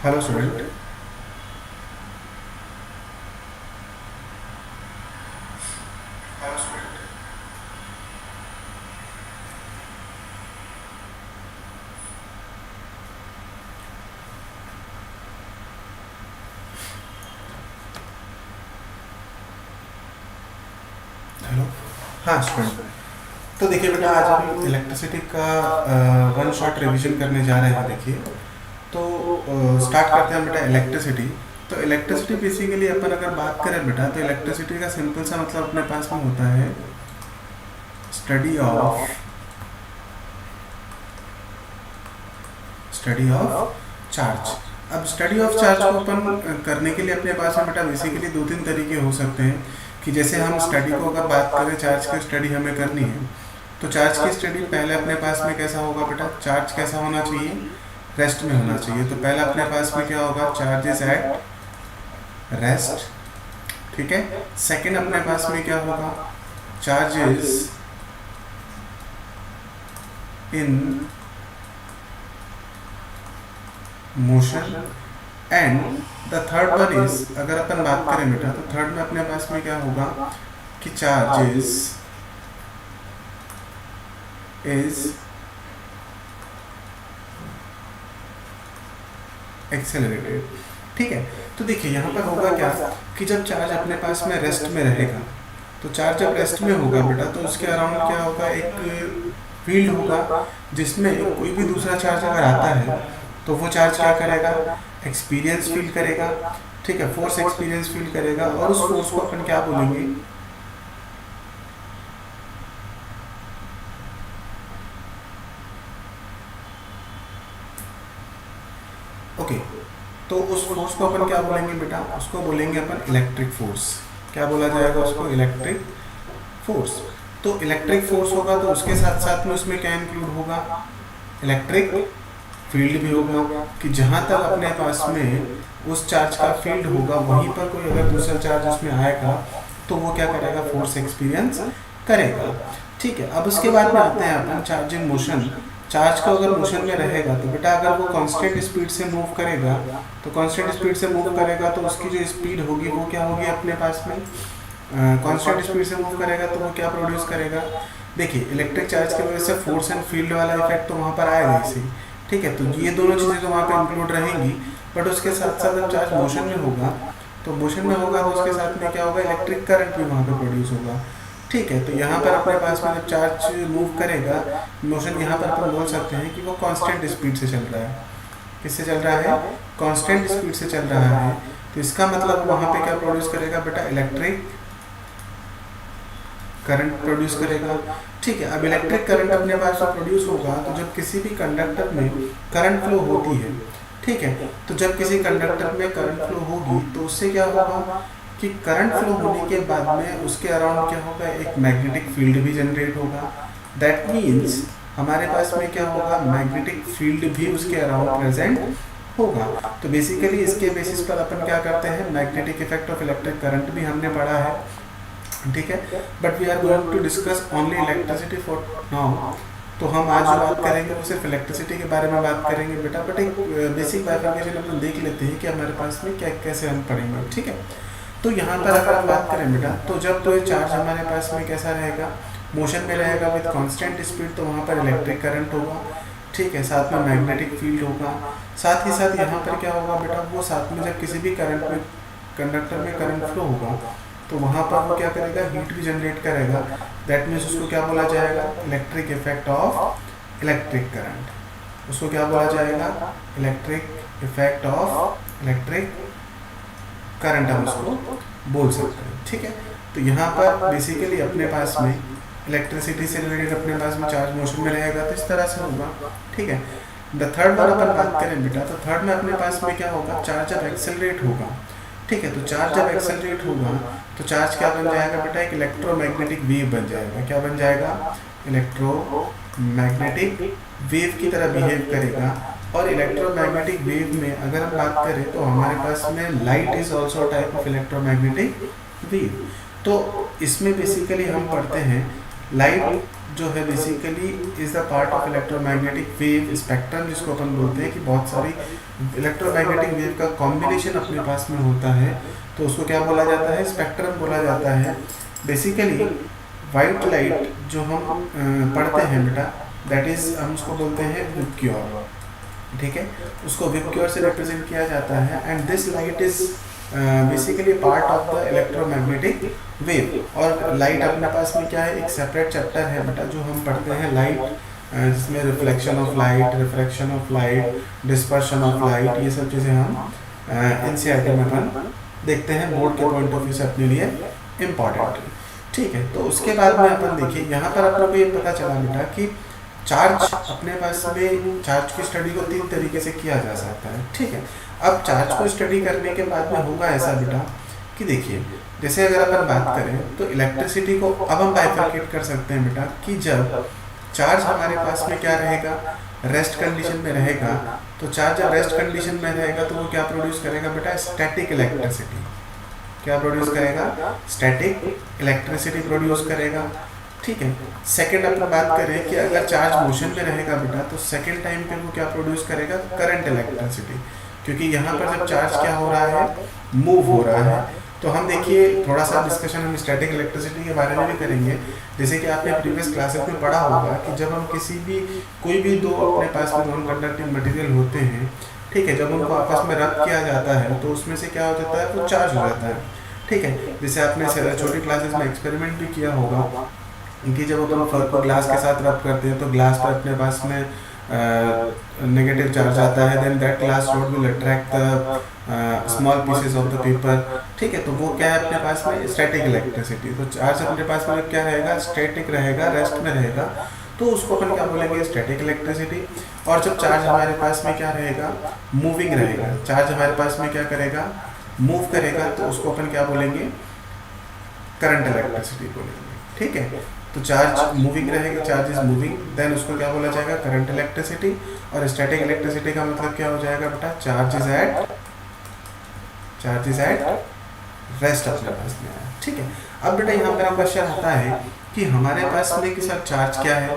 Hello student. Hello. हाँ student, तो देखिए बेटा, आज हम इलेक्ट्रिसिटी का वन शॉट रिवीजन करने जा रहे हैं। देखिए, तो स्टार्ट करते हैं बेटा इलेक्ट्रिसिटी। तो इलेक्ट्रिसिटी बेसिकली अपन अगर बात करें बेटा, तो इलेक्ट्रिसिटी का सिंपल सा मतलब अपने पास में होता है स्टडी ऑफ चार्ज। अब स्टडी ऑफ चार्ज को अपन करने के लिए अपने पास में बेटा बेसिकली दो तीन तरीके हो सकते हैं। कि जैसे हम स्टडी को अगर बात करें, चार्ज की स्टडी हमें करनी है, तो चार्ज की स्टडी पहले अपने पास में कैसा होगा बेटा, चार्ज कैसा होना चाहिए, रेस्ट में होना चाहिए। तो पहले अपने पास में क्या होगा, चार्ज इज एट रेस्ट। ठीक है। सेकंड अपने पास में क्या होगा, charge is in motion. And the third one is, अगर अपन बात करें बेटा, तो थर्ड में अपने पास में क्या होगा कि चार्ज इज एक्सेलरेटेड। ठीक है। तो देखिए यहाँ पर होगा क्या कि जब चार्ज अपने पास में रेस्ट में रहेगा, तो चार्ज जब रेस्ट में होगा बेटा, तो उसके अराउंड क्या होगा, एक फील्ड होगा जिसमें कोई भी दूसरा चार्ज अगर आता है तो वो चार्ज क्या करेगा, एक्सपीरियंस फील करेगा। ठीक है, फोर्स एक्सपीरियंस फील करेगा, और उस फोर्स को अपन क्या बोलेंगे, ओके। तो उस फोर्स को अपन क्या बोलेंगे बेटा, उसको बोलेंगे अपन इलेक्ट्रिक फोर्स। क्या बोला जाएगा उसको, इलेक्ट्रिक फोर्स। तो इलेक्ट्रिक फोर्स होगा तो उसके साथ साथ में उसमें क्या इंक्लूड होगा, इलेक्ट्रिक फील्ड भी होगा। कि जहाँ तक अपने पास में उस चार्ज का फील्ड होगा, वहीं पर कोई अगर दूसरा चार्ज उसमें आएगा तो वो क्या करेगा, फोर्स एक्सपीरियंस करेगा। ठीक है। अब उसके बाद में आते हैं अपन चार्ज इन मोशन। चार्ज को अगर मोशन में रहेगा तो बेटा अगर वो कांस्टेंट स्पीड से मूव करेगा, तो कांस्टेंट स्पीड से मूव करेगा तो उसकी जो स्पीड होगी वो क्या होगी अपने पास में, कांस्टेंट स्पीड से मूव करेगा तो वो क्या प्रोड्यूस करेगा। देखिए, इलेक्ट्रिक चार्ज की वजह से फोर्स एंड फील्ड वाला इफेक्ट तो वहाँ पर आएगा ही। ठीक है। तो ये दोनों चीज़ें तो वहाँ पे इंक्लूड रहेंगी, बट उसके साथ साथ जब चार्ज मोशन में होगा, तो मोशन में होगा तो उसके साथ में क्या होगा, इलेक्ट्रिक करंट भी वहाँ पे प्रोड्यूस होगा। ठीक है। तो यहाँ पर अपने पास में जब चार्ज मूव करेगा, मोशन यहाँ पर अपन बोल सकते हैं कि वो कांस्टेंट स्पीड से चल रहा है। किससे चल रहा है, कांस्टेंट स्पीड से चल रहा है। तो इसका मतलब वहाँ पे क्या प्रोड्यूस करेगा बेटा, इलेक्ट्रिक करंट प्रोड्यूस करेगा। ठीक है। अब इलेक्ट्रिक करंट अपने पास प्रोड्यूस होगा तो जब किसी भी कंडक्टर में करंट फ्लो होती है, ठीक है, तो जब किसी कंडक्टर में करंट फ्लो होगी तो उससे क्या होगा कि करंट फ्लो होने के बाद में उसके अराउंड क्या होगा, एक मैग्नेटिक फील्ड भी जनरेट होगा। दैट मीन्स हमारे पास में क्या होगा, मैग्नेटिक फील्ड भी उसके अराउंड प्रेजेंट होगा। तो बेसिकली इसके बेसिस पर अपन क्या करते हैं, magnetic effect of electric current भी हमने पढ़ा है। ठीक है। But we are going to discuss only electricity for now. तो हम आज जो बात करेंगे वो सिर्फ इलेक्ट्रिसिटी के बारे में बात करेंगे बेटा। बट एक बेसिक बाइफर्केशन अपन देख लेते हैं कि हमारे पास में क्या कैसे हम पढ़ेंगे। ठीक है। तो यहाँ पर अगर हम बात करें बेटा, तो जब तो ये चार्ज हमारे पास में कैसा रहेगा, मोशन में रहेगा विद कांस्टेंट स्पीड, तो वहाँ पर इलेक्ट्रिक करंट होगा। ठीक है। साथ में मैग्नेटिक फील्ड होगा। साथ ही साथ यहाँ पर क्या होगा बेटा, वो साथ में जब किसी भी करंट में कंडक्टर में करंट फ्लो होगा तो वहाँ पर वो क्या करेगा, हीट भी जनरेट करेगा। दैट मीन्स उसको क्या बोला जाएगा, electric effect of electric current. उसको क्या बोला जाएगा, electric effect of electric current हम उसको बोल सकते हैं। ठीक है। तो यहाँ पर बेसिकली अपने पास में इलेक्ट्रिसिटी से रिलेटेड अपने पास में चार्ज मोशन में रहेगा तो इस तरह से होगा। ठीक है। द थर्ड वन अपन बात करें बेटा, तो थर्ड में अपने पास में क्या होगा, चार्ज जब एक्सेलरेट होगा। ठीक है। तो चार्ज जब एक्सेलरेट होगा तो चार्ज क्या बन जाएगा बेटा, एक इलेक्ट्रोमैग्नेटिक वेव बन जाएगा। क्या बन जाएगा, इलेक्ट्रोमैग्नेटिक वेव की तरह बिहेव करेगा। और इलेक्ट्रोमैग्नेटिक वेव में अगर हम बात करें तो हमारे पास में light is also type of electromagnetic wave. तो इसमें बेसिकली हम पढ़ते हैं लाइट जो है basically is the part of electromagnetic wave spectrum, जिसको अपन बोलते हैं कि बहुत सारी इलेक्ट्रोमैग्नेटिक वेव का कॉम्बिनेशन अपने पास में होता है, तो उसको क्या बोला जाता है, स्पेक्ट्रम बोला जाता है। बेसिकली वाइट लाइट जो हम पढ़ते हैं बेटा, दैट इज हम उसको बोलते हैं विबग्योर, ठीक है, उसको विबग्योर से रिप्रेजेंट किया जाता है। And this light is basically part of the electromagnetic wave. और लाइट अपने पास में क्या है, एक सेपरेट चैप्टर है बेटा जो हम पढ़ते हैं लाइट, जिसमें reflection of light, refraction of light, dispersion of light, ये सब चीज़ें हम एनसीईआरटी में अपन देखते हैं, बोर्ड के पॉइंट ऑफ व्यू से अपने लिए इम्पॉर्टेंट, ठीक है। तो उसके बाद में अपन देखिए यहाँ पर अपने को ये पता चला बेटा कि चार्ज अपने पास में, चार्ज की स्टडी को 3 तरीके से किया जा सकता है, ठीक है। अब चार्ज को स्टडी करने के बाद में होगा ऐसा बेटा कि देखिए, जैसे अगर अपन बात करें तो इलेक्ट्रिसिटी को अब हम बाइफरकेट कर सकते हैं बेटा कि जब चार्ज हमारे पास में क्या रहेगा, रेस्ट कंडीशन में रहेगा, तो चार्ज जब रेस्ट कंडीशन में रहेगा तो वो क्या प्रोड्यूस करेगा बेटा, स्टैटिक इलेक्ट्रिसिटी। क्या प्रोड्यूस करेगा, स्टैटिक इलेक्ट्रिसिटी प्रोड्यूस करेगा, ठीक है। सेकंड अपन बात करें कि अगर चार्ज मोशन में रहेगा बेटा, तो सेकंड टाइम पे वो क्या प्रोड्यूस करेगा, करंट इलेक्ट्रिसिटी, क्योंकि यहाँ पर जब चार्ज क्या हो रहा है, मूव हो रहा है। तो हम देखिए थोड़ा सा डिस्कशन हम स्टैटिक इलेक्ट्रिसिटी के बारे में भी करेंगे। जैसे कि आपने प्रीवियस क्लासेस में पढ़ा होगा कि जब हम किसी भी, कोई भी दो अपने पास में नॉन कंडक्टिंग मटेरियल होते हैं, ठीक है, जब उनको आपस में रब किया जाता है तो उसमें से क्या हो जाता है, वो चार्ज हो जाता है, ठीक है। जैसे आपने छोटी क्लासेस में एक्सपेरिमेंट भी किया होगा कि जब अपन फर को ग्लास के साथ रब करते हैं तो ग्लास पर अपने पास में नेगेटिव चार्ज आता है, then that glass rod will attract the small pieces of the paper, ठीक है। तो वो क्या है अपने पास में, स्टैटिक इलेक्ट्रिसिटी। तो चार्ज अपने पास में क्या रहेगा, स्टैटिक रहेगा, रेस्ट में रहेगा, तो उसको अपन क्या बोलेंगे, स्टैटिक इलेक्ट्रिसिटी। और जब चार्ज हमारे पास में क्या रहेगा, मूविंग रहेगा, चार्ज हमारे पास में क्या करेगा, मूव करेगा, तो उसको अपन क्या बोलेंगे, करंट इलेक्ट्रिसिटी बोलेंगे, ठीक है। तो चार्ज मूविंग रहेगा, चार्ज इज मूविंग, देन उसको क्या बोला जाएगा, करंट इलेक्ट्रिसिटी। और स्टैटिक इलेक्ट्रिसिटी का मतलब क्या हो जाएगा बेटा, चार्ज इज एट रेस्ट अपने पास में आया, ठीक है। अब बेटा यहाँ पर क्वेश्चन आता है कि हमारे पास में कि सर चार्ज क्या है,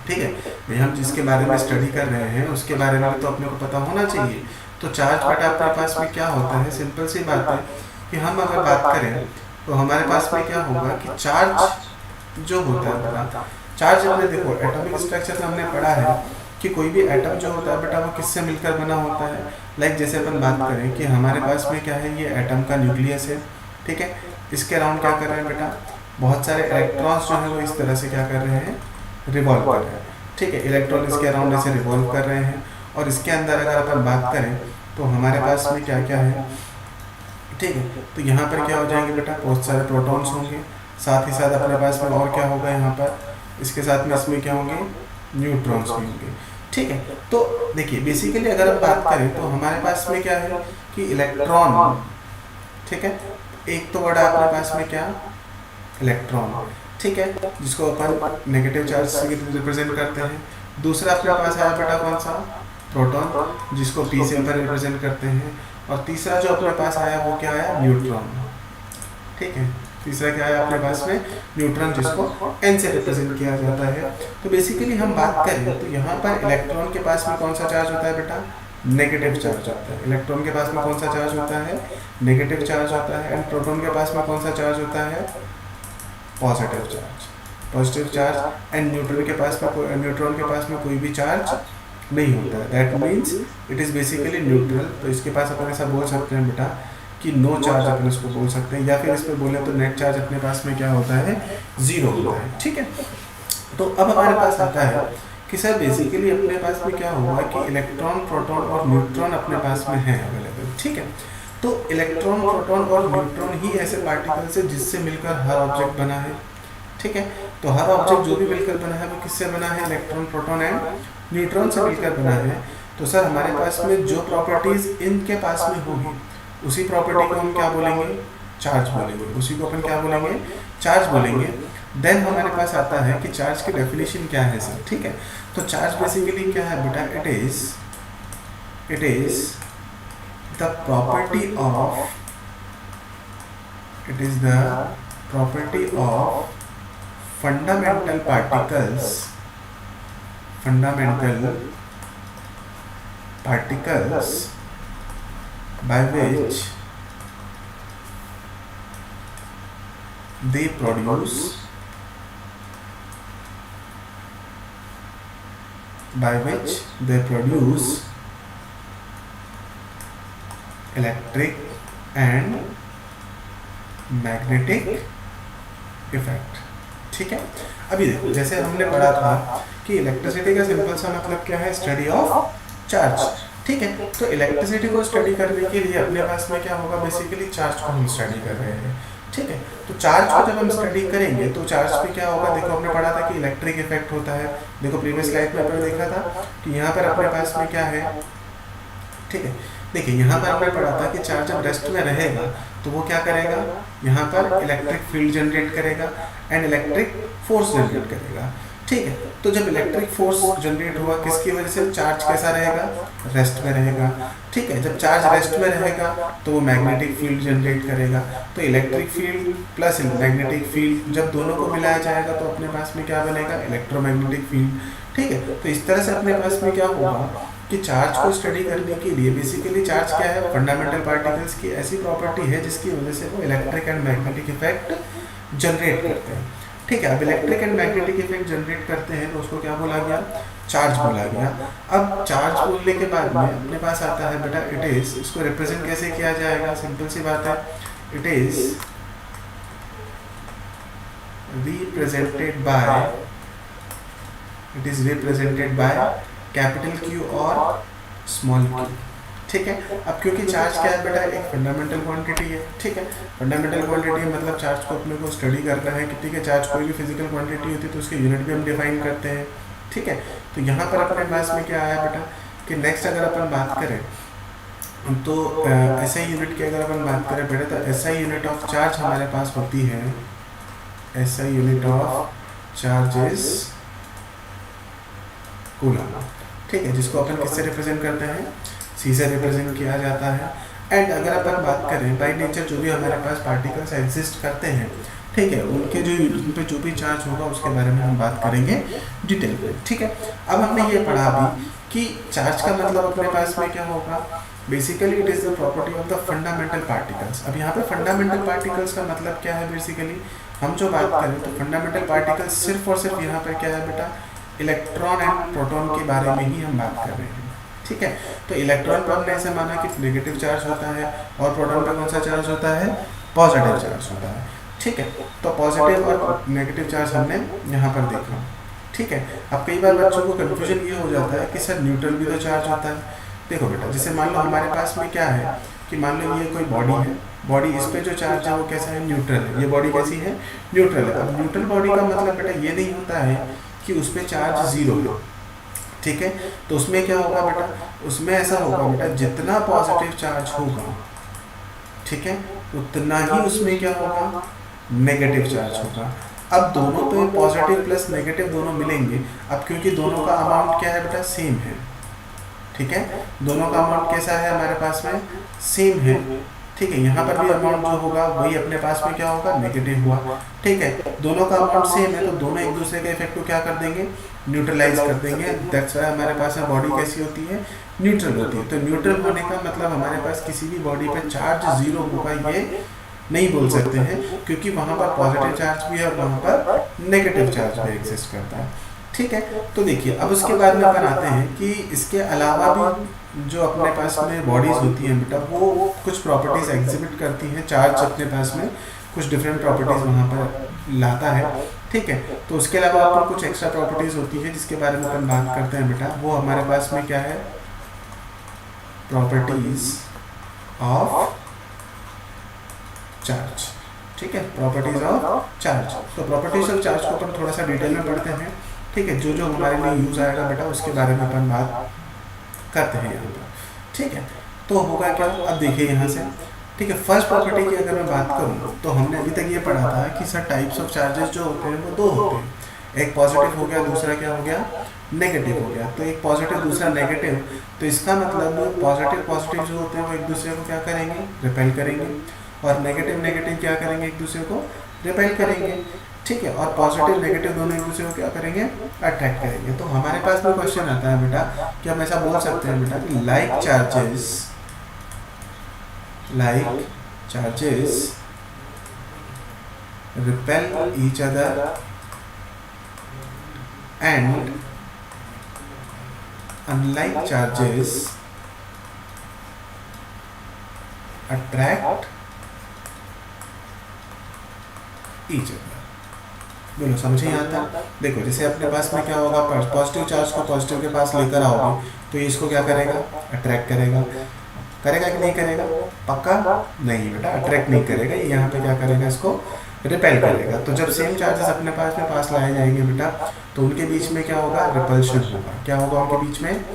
ठीक है, भाई हम जिसके बारे में स्टडी कर रहे हैं उसके बारे में तो अपने को पता होना चाहिए। तो चार्ज बेटा अपने पास में क्या होता है, सिंपल सी बात है कि हम अगर बात करें तो हमारे पास में क्या होगा कि चार्ज जो होता है बेटा, चार्ज हमने देखो एटॉमिक स्ट्रक्चर में हमने पढ़ा है कि कोई भी एटम जो होता है बेटा वो किससे मिलकर बना होता है। लाइक जैसे अपन बात करें कि हमारे पास में क्या है, ये एटम का न्यूक्लियस है, ठीक है, इसके अराउंड क्या कर रहे हैं बेटा, बहुत सारे इलेक्ट्रॉन्स जो है वो इस तरह से क्या कर रहे हैं, रिवॉल्व कर रहे हैं, ठीक है, इलेक्ट्रॉन इसके अराउंड ऐसे रिवॉल्व कर रहे हैं। और इसके अंदर अगर अपन बात करें तो हमारे पास में क्या क्या है, ठीक है, तो यहाँ पर क्या हो जाएंगे बेटा, बहुत सारे प्रोटॉन्स होंगे, साथ ही साथ अपने पास में और क्या होगा यहाँ पर, इसके साथ में इसमें क्या होंगे, न्यूट्रॉन्स भी होंगे, ठीक है। तो देखिए बेसिकली अगर हम बात करें तो हमारे पास में क्या है कि इलेक्ट्रॉन, ठीक है, एक तो वर्ड अपने पास में क्या, इलेक्ट्रॉन, ठीक है, जिसको अपन नेगेटिव चार्ज से रिप्रेजेंट करते हैं। दूसरा अपने पास आया बेटा कौन सा, प्रोटॉन, जिसको पी से पर रिप्रेजेंट करते हैं। और तीसरा जो अपने पास आया वो क्या आया, न्यूट्रॉन, ठीक है, तीसरा क्या है अपने पास में, न्यूट्रॉन, जिसको एन से रिप्रेजेंट किया जाता है। तो बेसिकली हम बात करें तो यहाँ पर इलेक्ट्रॉन के पास में कौन सा चार्ज होता है बेटा, नेगेटिव चार्ज होता है। इलेक्ट्रॉन के पास में कौन सा चार्ज होता है, नेगेटिव चार्ज होता है। एंड प्रोटॉन के पास में कौन सा चार्ज होता है, positive charge, positive charge. And neutron के पास में कोई भी चार्ज नहीं होता है, that means it is basically neutral. तो इसके पास अपन ऐसा बोल सकते हैं बेटा कि नो चार्ज अपन इसको बोल सकते हैं, या फिर इस पर बोले तो नेट चार्ज अपने पास में क्या होता है, जीरो होता है, ठीक है। तो अब हमारे पास आता है कि सर बेसिकली अपने पास में क्या हुआ कि इलेक्ट्रॉन, प्रोटॉन और न्यूट्रॉन अपने पास में है अवेलेबल, ठीक है। तो इलेक्ट्रॉन, प्रोटॉन और न्यूट्रॉन ही ऐसे पार्टिकल्स है जिससे मिलकर हर ऑब्जेक्ट बना है, ठीक है। तो हर ऑब्जेक्ट जो भी मिलकर बना है वो किससे बना है, इलेक्ट्रॉन, प्रोटॉन एंड न्यूट्रॉन से मिलकर बना है। तो सर हमारे पास में जो प्रॉपर्टीज इनके पास में होगी उसी प्रॉपर्टी को हम क्या बोलेंगे, चार्ज बोलेंगे, उसी को अपन क्या बोलेंगे, चार्ज बोलेंगे। देन हमारे पास आता है कि चार्ज की डेफिनेशन क्या है सर, ठीक है। तो चार्ज बेसिकली क्या है बेटा, it is the property of fundamental particles by which they produce electric and magnetic effect. ठीक है, अभी देखो जैसे हमने पढ़ा था कि इलेक्ट्रिसिटी का सिंपल सा मतलब क्या है, स्टडी ऑफ चार्ज। ठीक है, तो इलेक्ट्रिसिटी को स्टडी करने के लिए अपने पास में क्या होगा, बेसिकली चार्ज को हम स्टडी कर रहे हैं। ठीक है, तो चार्ज को जब हम स्टडी करेंगे तो चार्ज पे क्या होगा, देखो हमने पढ़ा था कि इलेक्ट्रिक इफेक्ट होता है। देखो प्रीवियस स्लाइड में आपने देखा था कि यहाँ पर अपने पास में क्या है। ठीक है, देखिए यहाँ पर हमने पढ़ा था कि चार्ज जब रेस्ट में रहेगा तो वो क्या करेगा, यहाँ पर इलेक्ट्रिक फील्ड जनरेट करेगा एंड इलेक्ट्रिक फोर्स जनरेट करेगा। ठीक है, तो जब इलेक्ट्रिक फोर्स जनरेट हुआ किसकी वजह से, चार्ज कैसा रहेगा, रेस्ट में रहेगा। ठीक है, जब चार्ज रेस्ट में रहेगा तो वो मैग्नेटिक फील्ड जनरेट करेगा। तो electric field plus magnetic field जब दोनों को मिलाया जाएगा तो अपने पास में क्या बनेगा, इलेक्ट्रोमैग्नेटिक फील्ड। ठीक है, तो इस तरह से अपने पास में क्या होगा कि चार्ज को स्टडी करने के लिए बेसिकली चार्ज क्या है, फंडामेंटल पार्टिकल्स की ऐसी प्रॉपर्टी है जिसकी वजह से वो electric and magnetic effect generate करते हैं। ठीक है, अब electric and magnetic effect generate करते हैं तो उसको क्या बोला गया, चार्ज बोला गया। अब चार्ज बोलने के बाद में अपने पास आता है बेटा इट इज, इसको रिप्रेजेंट कैसे किया जाएगा, सिंपल सी बात है, it is represented by capital Q और स्मॉल क्यू। ठीक है, अब क्योंकि चार्ज क्या है बेटा, एक फंडामेंटल क्वांटिटी है। ठीक है, फंडामेंटल क्वांटिटी मतलब चार्ज को अपने को स्टडी करना है कि ठीक है, चार्ज कोई भी फिजिकल क्वांटिटी होती है तो उसके यूनिट भी हम डिफाइन करते हैं। ठीक है, तो यहाँ पर अपने पास में क्या आया बेटा कि नेक्स्ट अगर अपन बात करें तो SI यूनिट की अगर अपन बात करें बेटा तो SI यूनिट ऑफ चार्ज हमारे पास होती है, SI unit of charge is coulomb. ठीक है, जिसको अपन किससे रिप्रेजेंट करते हैं, C से रिप्रेजेंट किया जाता है। एंड अगर अपन बात करें बाय नेचर जो भी हमारे पास पार्टिकल्स एग्जिस्ट करते हैं, ठीक है, उनके उन पे जो भी चार्ज होगा उसके बारे में हम बात करेंगे डिटेल में। ठीक है, अब हमने ये पढ़ा अभी कि चार्ज का मतलब अपने पास में क्या होगा, basically it is the property of the fundamental particles. अब यहाँ पे फंडामेंटल पार्टिकल्स का मतलब क्या है, बेसिकली हम जो बात करें तो फंडामेंटल पार्टिकल्स सिर्फ और सिर्फ यहाँ पर क्या है बेटा, इलेक्ट्रॉन एंड प्रोटॉन के बारे में ही हम बात कर रहे हैं। ठीक है, तो इलेक्ट्रॉन पर हमने ऐसे माना कि नेगेटिव चार्ज होता है और प्रोटॉन पर कौन सा चार्ज होता है, पॉजिटिव चार्ज होता है। ठीक है, तो पॉजिटिव और नेगेटिव चार्ज हमने यहाँ पर देखा। ठीक है, अब कई बार बच्चों को कन्फ्यूजन ये हो जाता है कि सर न्यूट्रल भी तो चार्ज होता है। देखो बेटा, जैसे मान लो हमारे पास में क्या है कि मान लो ये कोई बॉडी है, बॉडी इस पे जो चार्ज है वो कैसा है, न्यूट्रल है। ये बॉडी कैसी है, न्यूट्रल है। अब न्यूट्रल बॉडी का मतलब बेटा ये नहीं होता है कि उस पर चार्ज जीरो है। ठीक है, तो उसमें क्या होगा बेटा, उसमें ऐसा होगा बेटा जितना पॉजिटिव चार्ज होगा, ठीक है, उतना ही उसमें क्या होगा, नेगेटिव चार्ज होगा। अब दोनों पे पॉजिटिव प्लस नेगेटिव दोनों मिलेंगे। अब क्योंकि दोनों का अमाउंट क्या है बेटा, सेम है। ठीक है, दोनों का अमाउंट कैसा है हमारे पास में, सेम है। ठीक है, यहाँ पर भी अमाउंट जो होगा वही अपने पास में क्या होगा, नेगेटिव हुआ। ठीक है, दोनों का अमाउंट सेम है तो दोनों एक दूसरे के इफेक्ट को क्या कर देंगे, न्यूट्रलाइज कर देंगे। दैट्स व्हाई हमारे पास में बॉडी कैसी होती है, न्यूट्रल होती है। तो न्यूट्रल होने का मतलब हमारे पास किसी भी बॉडी पे चार्ज जीरो होगा ये नहीं बोल सकते हैं, क्योंकि वहाँ पर पॉजिटिव चार्ज भी है और वहाँ पर नेगेटिव चार्ज भी एग्जिस्ट करता है। ठीक है, तो देखिए अब उसके बाद में अपन आते हैं कि इसके अलावा भी जो अपने पास में बॉडीज होती हैं बेटा वो कुछ प्रॉपर्टीज एग्जिबिट करती हैं। चार्ज अपने पास में कुछ डिफरेंट प्रॉपर्टीज वहाँ पर लाता है। ठीक है, तो उसके अलावा आपको कुछ एक्स्ट्रा प्रॉपर्टीज होती है जिसके बारे में अपन बात करते हैं बेटा। वो हमारे पास में क्या है, प्रॉपर्टीज ऑफ चार्ज। ठीक है, प्रॉपर्टीज ऑफ चार्ज। तो प्रॉपर्टीज ऑफ चार्ज को अपन थोड़ा सा डिटेल में पढ़ते हैं। ठीक है, जो जो हमारे लिए यूज आएगा बेटा उसके बारे में अपन बात करते हैं यहाँ पर। ठीक है, तो होगा क्या, अब देखिए यहाँ से। ठीक है, फर्स्ट प्रॉपर्टी की अगर मैं बात करूँ तो हमने अभी तक ये पढ़ा था कि सर टाइप्स ऑफ चार्जेस जो होते हैं वो दो होते हैं। एक पॉजिटिव हो गया, दूसरा क्या हो गया, नेगेटिव हो गया। तो एक पॉजिटिव दूसरा नेगेटिव, तो इसका मतलब पॉजिटिव जो होते हैं वो एक दूसरे को क्या करेंगे, रिपेल करेंगे। और नेगेटिव नेगेटिव क्या करेंगे, एक दूसरे को रिपेल करेंगे, ठीक है, और पॉजिटिव नेगेटिव दोनों एक दूसरे को क्या करेंगे, अट्रैक्ट करेंगे। तो हमारे पास में क्वेश्चन आता है बेटा कि हम ऐसा बोल सकते हैं बेटा कि like charges repel each other and unlike charges attract each other। बोलो समझे यहाँ तक? देखो जैसे अपने पास में क्या होगा, पॉजिटिव चार्ज को पॉजिटिव के पास लेकर आओगे तो ये इसको क्या करेगा, अट्रैक्ट करेगा कि नहीं करेगा? पक्का नहीं बेटा, अट्रैक्ट नहीं करेगा, ये यहाँ पे क्या करेगा, इसको रिपेल करेगा। तो जब सेम चार्जेस अपने पास लाए जाएंगे बेटा तो उनके बीच में क्या होगा, रिपल्शन होगा। क्या होगा उनके बीच में?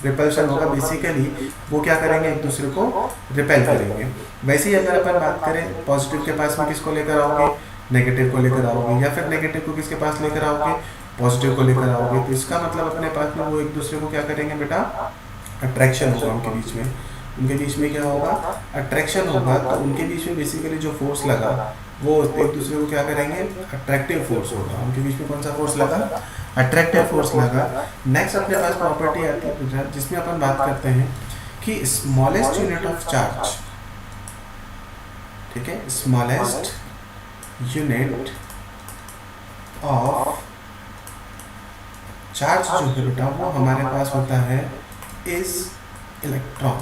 रिपल्शन होगा। बेसिकली वो क्या करेंगे, एक दूसरे को रिपेल करेंगे। वैसे ही अगर अपन बात करें पॉजिटिव के पास में किसको लेकर आओगे, नेगेटिव को लेकर आओगे, या फिर नेगेटिव को किसके पास लेकर आओगे, पॉजिटिव को लेकर आओगे, तो इसका मतलब अपने पास में वो एक दूसरे को क्या करेंगे बेटा, अट्रैक्शन होगा उनके बीच में। उनके बीच में क्या होगा, अट्रैक्शन होगा। तो उनके बीच में बेसिकली जो फोर्स लगा वो एक दूसरे को क्या करेंगे, अट्रैक्टिव फोर्स होगा। उनके बीच में कौन सा फोर्स लगा, अट्रैक्टिव फोर्स लगा। नेक्स्ट अपने पास प्रॉपर्टी आती है जिसमें अपन बात करते हैं कि स्मॉलेस्ट यूनिट ऑफ चार्ज, ठीक है, स्मॉलेस्ट यूनिट ऑफ चार्ज जो है बेटा वो हमारे पास होता है इज इलेक्ट्रॉन,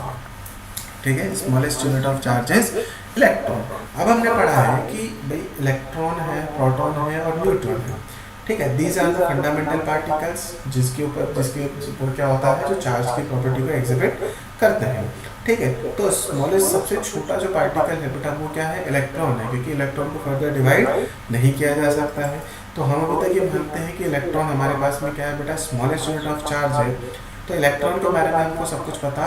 ठीक है, smallest unit of charges electron. अब हमने पढ़ा है कि भाई इलेक्ट्रॉन है, प्रोटॉन है और न्यूट्रॉन है, ठीक है, these are the fundamental particles जिसके ऊपर क्या होता है, जो चार्ज की प्रॉपर्टी को एग्जिबिट करते हैं, ठीक है। तो स्मॉलेस्ट सबसे छोटा जो पार्टिकल है बेटा वो क्या है, इलेक्ट्रॉन है, क्योंकि इलेक्ट्रॉन को फर्दर डिवाइड नहीं किया जा सकता है। तो हम अभी तक ये मानते हैं कि इलेक्ट्रॉन हमारे पास में क्या है बेटा, स्मॉलेस्ट यूनिट ऑफ चार्ज है। तो इलेक्ट्रॉन के बारे में हमको सब कुछ पता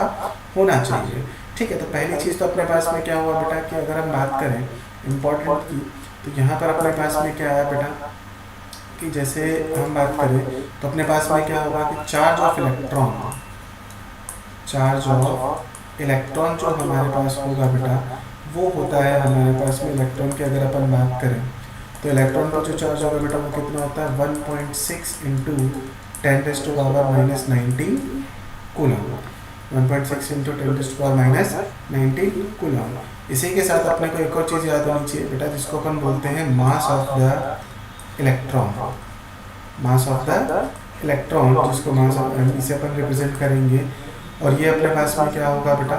होना चाहिए, ठीक है। तो पहली चीज़ तो अपने पास में क्या हुआ बेटा कि अगर हम बात करें इम्पोर्टेंट की, तो यहाँ पर अपने पास में क्या आया बेटा कि जैसे हम बात करें तो अपने पास में क्या होगा कि चार्ज ऑफ इलेक्ट्रॉन जो हमारे पास होगा बेटा वो होता है हमारे पास में इलेक्ट्रॉन की अगर अपन बात करें तो इलेक्ट्रॉन का जो चार्ज होगा बेटा वो कितना होता है, 1.6 इंटू 10⁻⁻19 कूलम, 1.6 इंटू 10⁻⁻19 कूलम। इसी के साथ अपने को एक और चीज़ याद होनी चाहिए बेटा जिसको अपन बोलते हैं मास ऑफ द इलेक्ट्रॉन, जिसको मास ऑफ इसे अपन रिप्रेजेंट करेंगे। और ये अपने पास में क्या होगा बेटा,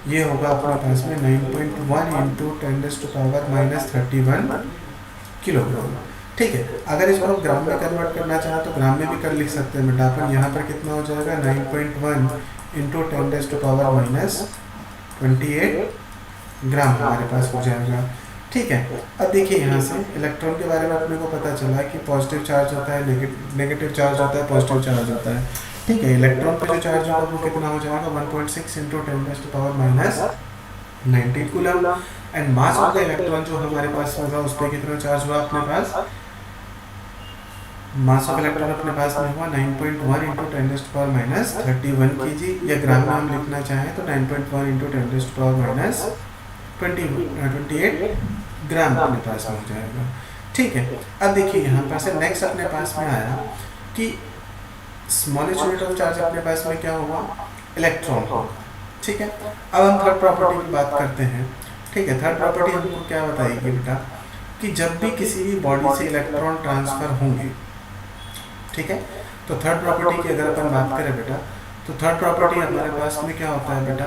ये होगा अपने पास में 9.1 इंटू 10⁻31 किलोग्राम, ठीक है। अगर इसको हम ग्राम में कन्वर्ट करना चाहें तो ग्राम में भी कर लिख सकते हैं बेटा अपन। यहाँ पर कितना हो जाएगा, 9.1 इंटू 10⁻28 ग्राम हमारे पास हो जाएगा, ठीक है। अब देखिए यहाँ से इलेक्ट्रॉन के बारे में अपने को पता चला कि पॉजिटिव चार्ज होता है, नेगेटिव चार्ज होता है, पॉजिटिव चार्ज होता है, ठीक है। इलेक्ट्रॉन पे जो चार्ज होगा वो कितना हो जाएगा, 1.6 into 10⁻⁻19 coulomb. And mass of the electron जो हमारे पास होगा उस पर कितना चार्ज हुआ अपने पास, मास ऑफ इलेक्ट्रॉन अपने पास में हुआ 9.1 इंटू 10⁻31 kg, या ग्राम में हम लिखना चाहें तो 9.1 इंटू 10⁻28 ग्राम अपने पास हो जाएगा, ठीक है। अब देखिए यहाँ पर से नेक्स्ट अपने पास में आया कि स्मॉलेस्ट यूनिट ऑफ चार्ज अपने पास में क्या होगा, इलेक्ट्रॉन होगा, ठीक है। अब हम थर्ड प्रॉपर्टी की बात करते हैं, ठीक है। थर्ड प्रॉपर्टी हमको क्या बताएगी बेटा कि जब भी किसी भी बॉडी से इलेक्ट्रॉन ट्रांसफर होंगे, ठीक है, तो थर्ड प्रॉपर्टी की अगर अपन बात करें बेटा तो थर्ड प्रॉपर्टी हमारे पास में क्या होता है बेटा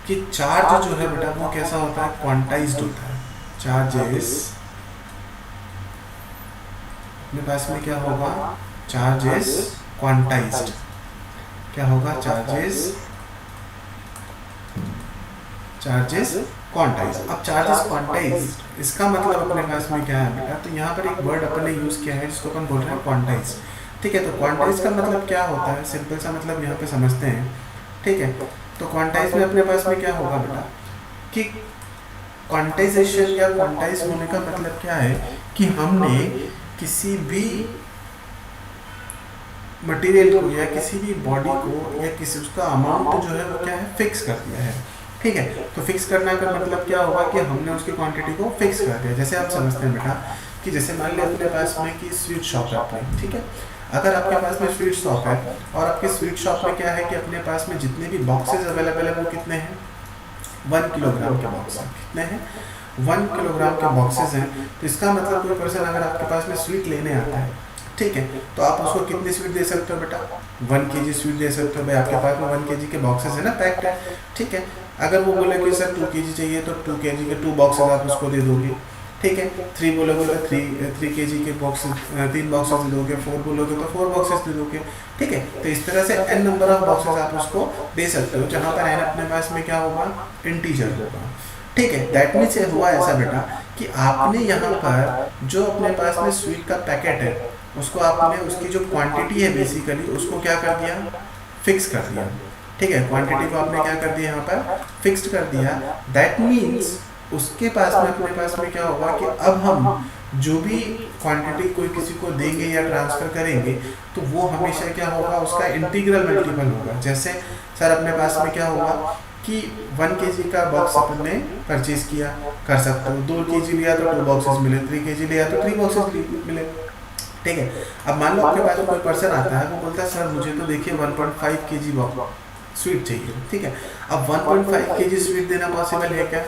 कि चार्ज जो है बेटा वो कैसा होता है, क्वांटाइज्ड होता है। चार्जेस अपने पास में क्या होगा, चार्जेस क्वांटाइज्ड, क्या होगा, चार्जेस क्वांटाइज। अब चार्जेस क्वांटाइज इसका मतलब अपने पास में क्या है बेटा, तो यहाँ पर एक वर्ड अपन ने यूज किया है जिसको अपन बोल रहे हैं क्वांटाइज, ठीक है। तो क्वांटाइज का मतलब क्या होता है, सिंपल सा मतलब यहाँ पे समझते हैं, ठीक है। तो क्वांटाइज में अपने पास में क्या होगा बेटा कि क्वांटाइजेशन या क्वांटाइज होने का मतलब क्या है कि हमने किसी भी मटेरियल को या किसी भी बॉडी को या किसी उसका अमाउंट जो है वो क्या है, फिक्स कर दिया है, ठीक है। तो फिक्स करना का मतलब क्या होगा कि हमने उसकी क्वांटिटी को फिक्स कर दिया। जैसे आप समझते हैं बेटा कि जैसे मान लिया अपने पास में कि स्वीट शॉप है अपनी, ठीक है। अगर आपके पास में स्वीट शॉप है और आपके स्वीट शॉप में क्या है कि अपने पास में जितने भी बॉक्सेस अवेलेबल है वो कितने हैं, 1 किलोग्राम के बॉक्स हैं। कितने हैं, 1 किलोग्राम के बॉक्सेस हैं। तो इसका मतलब कोई पर्सन अगर आपके पास में स्वीट लेने आता है, ठीक है, तो आप उसको कितनी स्वीट दे सकते हो बेटा, 1 केजी स्वीट दे सकते हो। भाई आपके पास में 1 केजी के बॉक्सेस है ना, पैक्ड है, ठीक है। अगर वो बोले कि सर 2 केजी चाहिए तो 2 केजी के 2 बॉक्सेस आप उसको दे दोगे, ठीक है। 3 बोलोगे तो 3 केजी के बॉक्सेस 3 बॉक्सेस दे दोगे, 4 बोलोगे तो 4 बॉक्सेस दे दोगे, ठीक है। तो इस तरह से n नंबर ऑफ बॉक्सेस आप उसको दे सकते हो, जहाँ पर n अपने पास में क्या होगा, इंटीजर होगा, ठीक है। दैट मीन्स हुआ ऐसा बेटा कि आपने यहाँ पर जो अपने पास में स्वीट का पैकेट है उसको आपने उसकी जो क्वांटिटी है बेसिकली उसको क्या कर दिया, फिक्स कर दिया, ठीक है। क्वांटिटी को आपने क्या कर दिया, यहाँ पर फिक्स्ड कर दिया। दैट मीन्स उसके पास में अपने पास में क्या होगा कि अब हम जो भी क्वांटिटी कोई किसी को देंगे या ट्रांसफर करेंगे तो वो हमेशा क्या होगा, उसका इंटीग्रल मल्टीपल होगा। जैसे सर अपने पास में क्या होगा कि 1 केजी का बॉक्स अपन ने परचेज किया, कर सकते हो, 2 केजी लिया तो 2 बॉक्सेस मिले, 3 केजी लिया तो 3 बॉक्सेस मिले, ठीक है। अब मान लो आपके पास कोई पर्सन आता है, वो बोलता है सर मुझे तो देखिए 1.5 केजी स्वीट चाहिए, ठीक है। अब 1.5 केजी स्वीट देना पॉसिबल है क्या,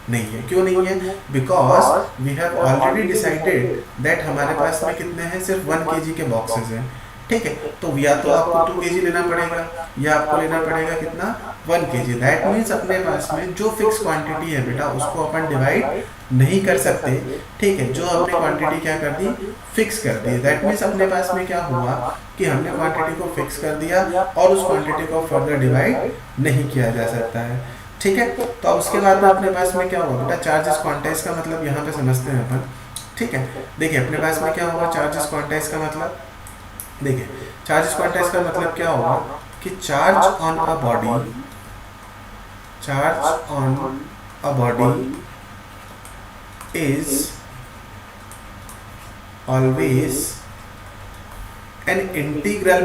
नहीं है। क्यों नहीं है, because we have already decided that हमारे पास में कितने हैं, सिर्फ 1 केजी के बॉक्सेस हैं, ठीक है। तो या तो आपको 2 केजी लेना पड़ेगा या आपको लेना पड़ेगा कितना, 1 केजी। दैट मीन्स अपने पास में जो फिक्स क्वांटिटी है बेटा उसको अपन डिवाइड नहीं कर सकते, ठीक है। जो हमने क्वांटिटी क्या कर दी, फिक्स कर दी। दैट मीन्स अपने पास में क्या हुआ कि हमने क्वांटिटी को फिक्स कर दिया और उस क्वांटिटी को फर्दर डिवाइड नहीं किया जा सकता है, ठीक है। तो अब उसके बाद में अपने पास में क्या होगा बेटा, चार्जेस क्वांटाइज का मतलब यहाँ पे समझते हैं अपन, ठीक है। देखिए अपने पास में क्या होगा, चार्जेस क्वांटाइज का मतलब, देखिए चार्जेस क्वांटाइज का मतलब क्या होगा कि charge on a body, charge on a body is always an integral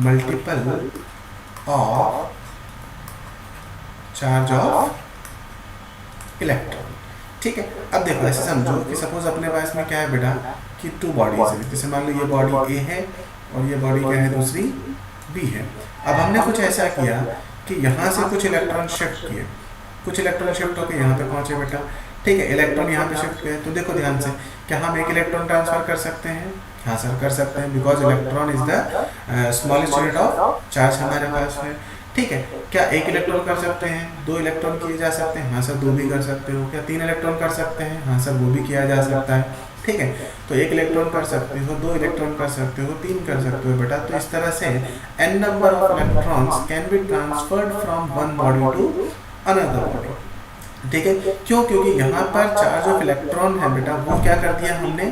multiple of charge of electron, ठीक है। अब देखो ऐसे समझो कि सपोज अपने पास में क्या है बेटा कि 2 बॉडीज है। जैसे मान लो ये बॉडी ए है और ये बॉडी क्या है, दूसरी बी है। अब हमने कुछ ऐसा किया कि यहाँ से कुछ इलेक्ट्रॉन शिफ्ट किए, कुछ इलेक्ट्रॉन शिफ्ट होकर यहाँ पे पहुँचे बेटा, ठीक है। इलेक्ट्रॉन यहाँ पे शिफ्ट किए, तो देखो ध्यान से, क्या हम एक इलेक्ट्रॉन ट्रांसफर कर सकते हैं, हाँ सर कर सकते हैं, because electron is the smallest unit of charge हमारे पास है, ठीक है। क्या एक इलेक्ट्रॉन कर सकते हैं, 2 इलेक्ट्रॉन किए जा सकते हैं, हाँ सर 2 भी कर सकते हो। क्या 3 इलेक्ट्रॉन कर सकते हैं, हाँ सर वो भी किया जा सकता है, ठीक है। तो 1 इलेक्ट्रॉन कर सकते हो, 2 इलेक्ट्रॉन कर सकते हो, 3 कर सकते हो बेटा। तो इस तरह से n number of electrons can be transferred from one body to another body, ठीक है। क्यों, क्योंकि यहाँ पर चार्ज ऑफ इलेक्ट्रॉन है बेटा, वो क्या कर दिया हमने,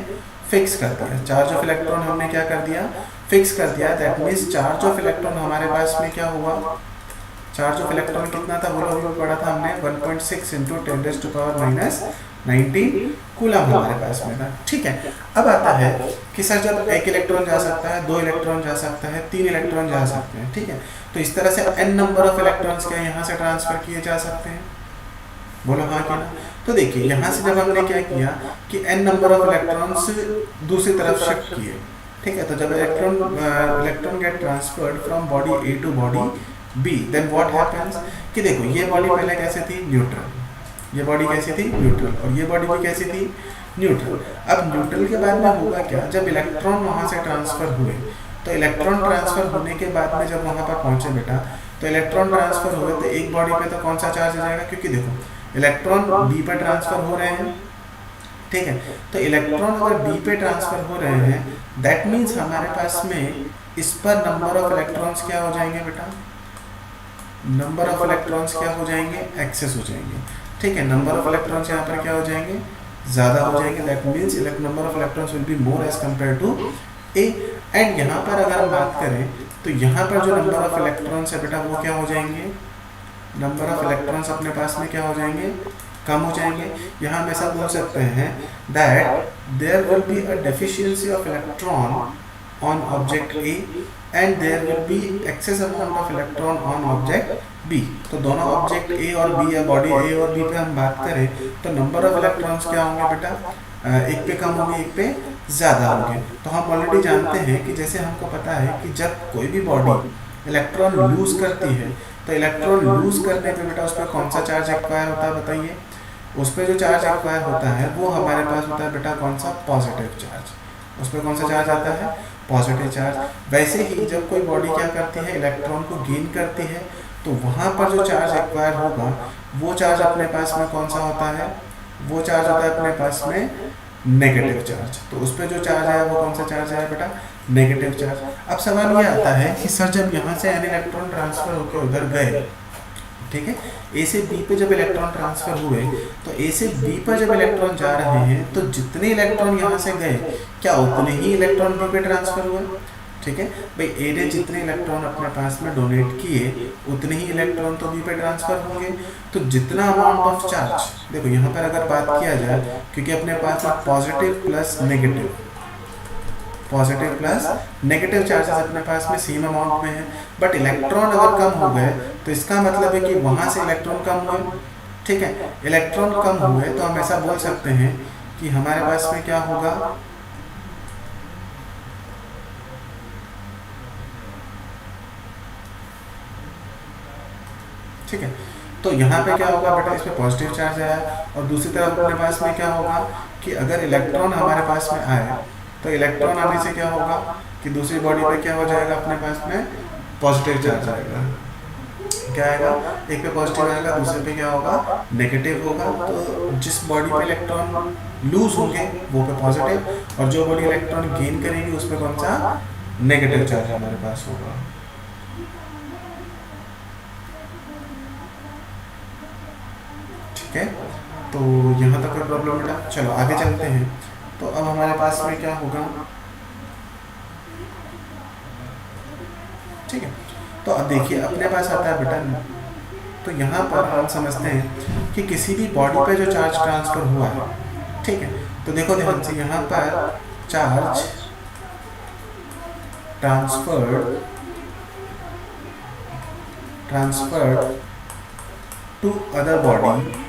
फिक्स कर दिया। चार्ज ऑफ इलेक्ट्रॉन हमने क्या कर दिया, फिक्स कर दिया। That means charge of electron हमारे पास में क्या हुआ, चार्ज ऑफ इलेक्ट्रॉन कितना था, वो लोग पढ़ा था हमने 1.6 × 10⁻19 कूलम हमारे पास में था, ठीक है। अब आता है कि सर जब 1 इलेक्ट्रॉन जा सकता है, 2 इलेक्ट्रॉन जा सकता है, 3 इलेक्ट्रॉन जा सकते हैं, ठीक है। तो इस तरह से n नंबर ऑफ इलेक्ट्रॉन्स क्या यहाँ से ट्रांसफर किए जा सकते हैं, बोलो हाँ क्या ना। तो देखिए यहाँ से जब हमने क्या किया कि n नंबर ऑफ इलेक्ट्रॉन्स दूसरी तरफ शिफ्ट किए, ठीक है। तो जब electron get transferred from body A to body B, then what happens कि देखो ये बॉडी पहले कैसे थी, न्यूट्रल, ये बॉडी कैसी थी, न्यूट्रल, और ये बॉडी भी कैसी थी, न्यूट्रल। अब न्यूट्रल के बाद में होगा क्या, जब इलेक्ट्रॉन वहाँ से ट्रांसफर हुए, तो इलेक्ट्रॉन ट्रांसफर होने के बाद में जब वहाँ पर पहुँचे बेटा, तो इलेक्ट्रॉन ट्रांसफर हुए तो एक बॉडी पे तो कौन सा चार्ज आ जाएगा, क्योंकि देखो इलेक्ट्रॉन बी पर ट्रांसफर हो रहे हैं, ठीक है। तो इलेक्ट्रॉन अगर बी पे ट्रांसफर हो रहे हैं, दैट मीन्स हमारे पास में इस पर नंबर ऑफ इलेक्ट्रॉन्स क्या हो जाएंगे बेटा, नंबर ऑफ इलेक्ट्रॉन्स क्या हो जाएंगे, एक्सेस हो जाएंगे, ठीक है। नंबर ऑफ इलेक्ट्रॉन्स यहाँ पर क्या हो जाएंगे, ज़्यादा हो जाएंगे। That means number of electrons will be more as compare to A. And यहाँ पर अगर हम बात करें तो यहाँ पर जो नंबर ऑफ इलेक्ट्रॉन्स है बेटा वो क्या हो जाएंगे, नंबर ऑफ इलेक्ट्रॉन्स अपने पास में क्या हो जाएंगे, कम हो जाएंगे। यहाँ हम ऐसा बोल सकते हैं that there will be a deficiency of electron on object A and there will be excess amount of electron on object B. तो दोनों ऑब्जेक्ट ए और बी या बॉडी ए और बी पे हम बात करें तो नंबर ऑफ इलेक्ट्रॉन्स क्या होंगे बेटा, एक पे कम होंगे एक पे ज़्यादा होंगे। तो हम ऑलरेडी जानते हैं कि जैसे हमको पता है कि जब कोई भी बॉडी इलेक्ट्रॉन लूज करती है तो इलेक्ट्रॉन लूज करने पे बेटा उस पर कौन सा चार्ज एक्वायर होता है बताइए। उस पर जो चार्ज एक्वायर होता है वो हमारे पास होता है बेटा कौन सा, पॉजिटिव चार्ज। उस पर कौन सा चार्ज आता है, पॉजिटिव चार्ज। वैसे ही जब कोई बॉडी क्या करती है, इलेक्ट्रॉन को गेन करती है तो वहाँ पर जो चार्ज एक्वायर होगा वो चार्ज अपने पास में कौन सा होता है, वो चार्ज होता है अपने पास में नेगेटिव चार्ज। तो उस पर जो चार्ज है वो कौन सा चार्ज है बेटा, नेगेटिव चार्ज। अब सवाल ये आता है कि सर जब यहाँ से एन इलेक्ट्रॉन ट्रांसफर होकर उधर गए, ठीक है, ए से बी पे जब इलेक्ट्रॉन ट्रांसफर हुए तो ए से बी पर जब इलेक्ट्रॉन जा रहे हैं तो जितने इलेक्ट्रॉन यहाँ से गए क्या उतने ही इलेक्ट्रॉन बी पे ट्रांसफर हुए। ठीक है भाई, ए ने जितने इलेक्ट्रॉन अपने पास में डोनेट किए उतने ही इलेक्ट्रॉन तो बी पे ट्रांसफर होंगे। तो जितना अमाउंट ऑफ चार्ज, देखो यहाँ पर अगर बात किया जाए, क्योंकि अपने पास में पॉजिटिव प्लस नेगेटिव चार्जेस अपने पास में सेम अमाउंट में है, बट इलेक्ट्रॉन अगर कम हो गए तो इसका मतलब है कि वहाँ से इलेक्ट्रॉन कम हुए। ठीक है, इलेक्ट्रॉन कम हुए तो हम ऐसा बोल सकते हैं कि हमारे पास में क्या होगा, ठीक है, तो यहाँ पे क्या होगा बेटा, इसमें पॉजिटिव चार्ज आया और दूसरी तरफ अपने पास में क्या होगा कि अगर इलेक्ट्रॉन हमारे पास में आए तो इलेक्ट्रॉन आने से क्या होगा कि दूसरी बॉडी पे क्या हो जाएगा, अपने पास में पॉजिटिव चार्ज आएगा। क्या आएगा, एक पे पॉजिटिव आएगा दूसरे पे क्या होगा, नेगेटिव होगा। तो जिस बॉडी पे इलेक्ट्रॉन लूज होंगे वो पे पॉजिटिव और जो बॉडी इलेक्ट्रॉन गेन करेगी उस पर कौन सा, नेगेटिव चार्ज हमारे पास होगा। ठीक है, तो यहाँ तक कोई प्रॉब्लम बेटा। चलो आगे चलते हैं। तो अब हमारे पास में क्या होगा, ठीक है, तो अब देखिए अपने पास आता है बेटा, तो यहाँ पर हम समझते हैं कि किसी भी बॉडी पे जो चार्ज ट्रांसफर हुआ है, ठीक है, तो देखो ध्यान से यहाँ पर charge transferred to other body,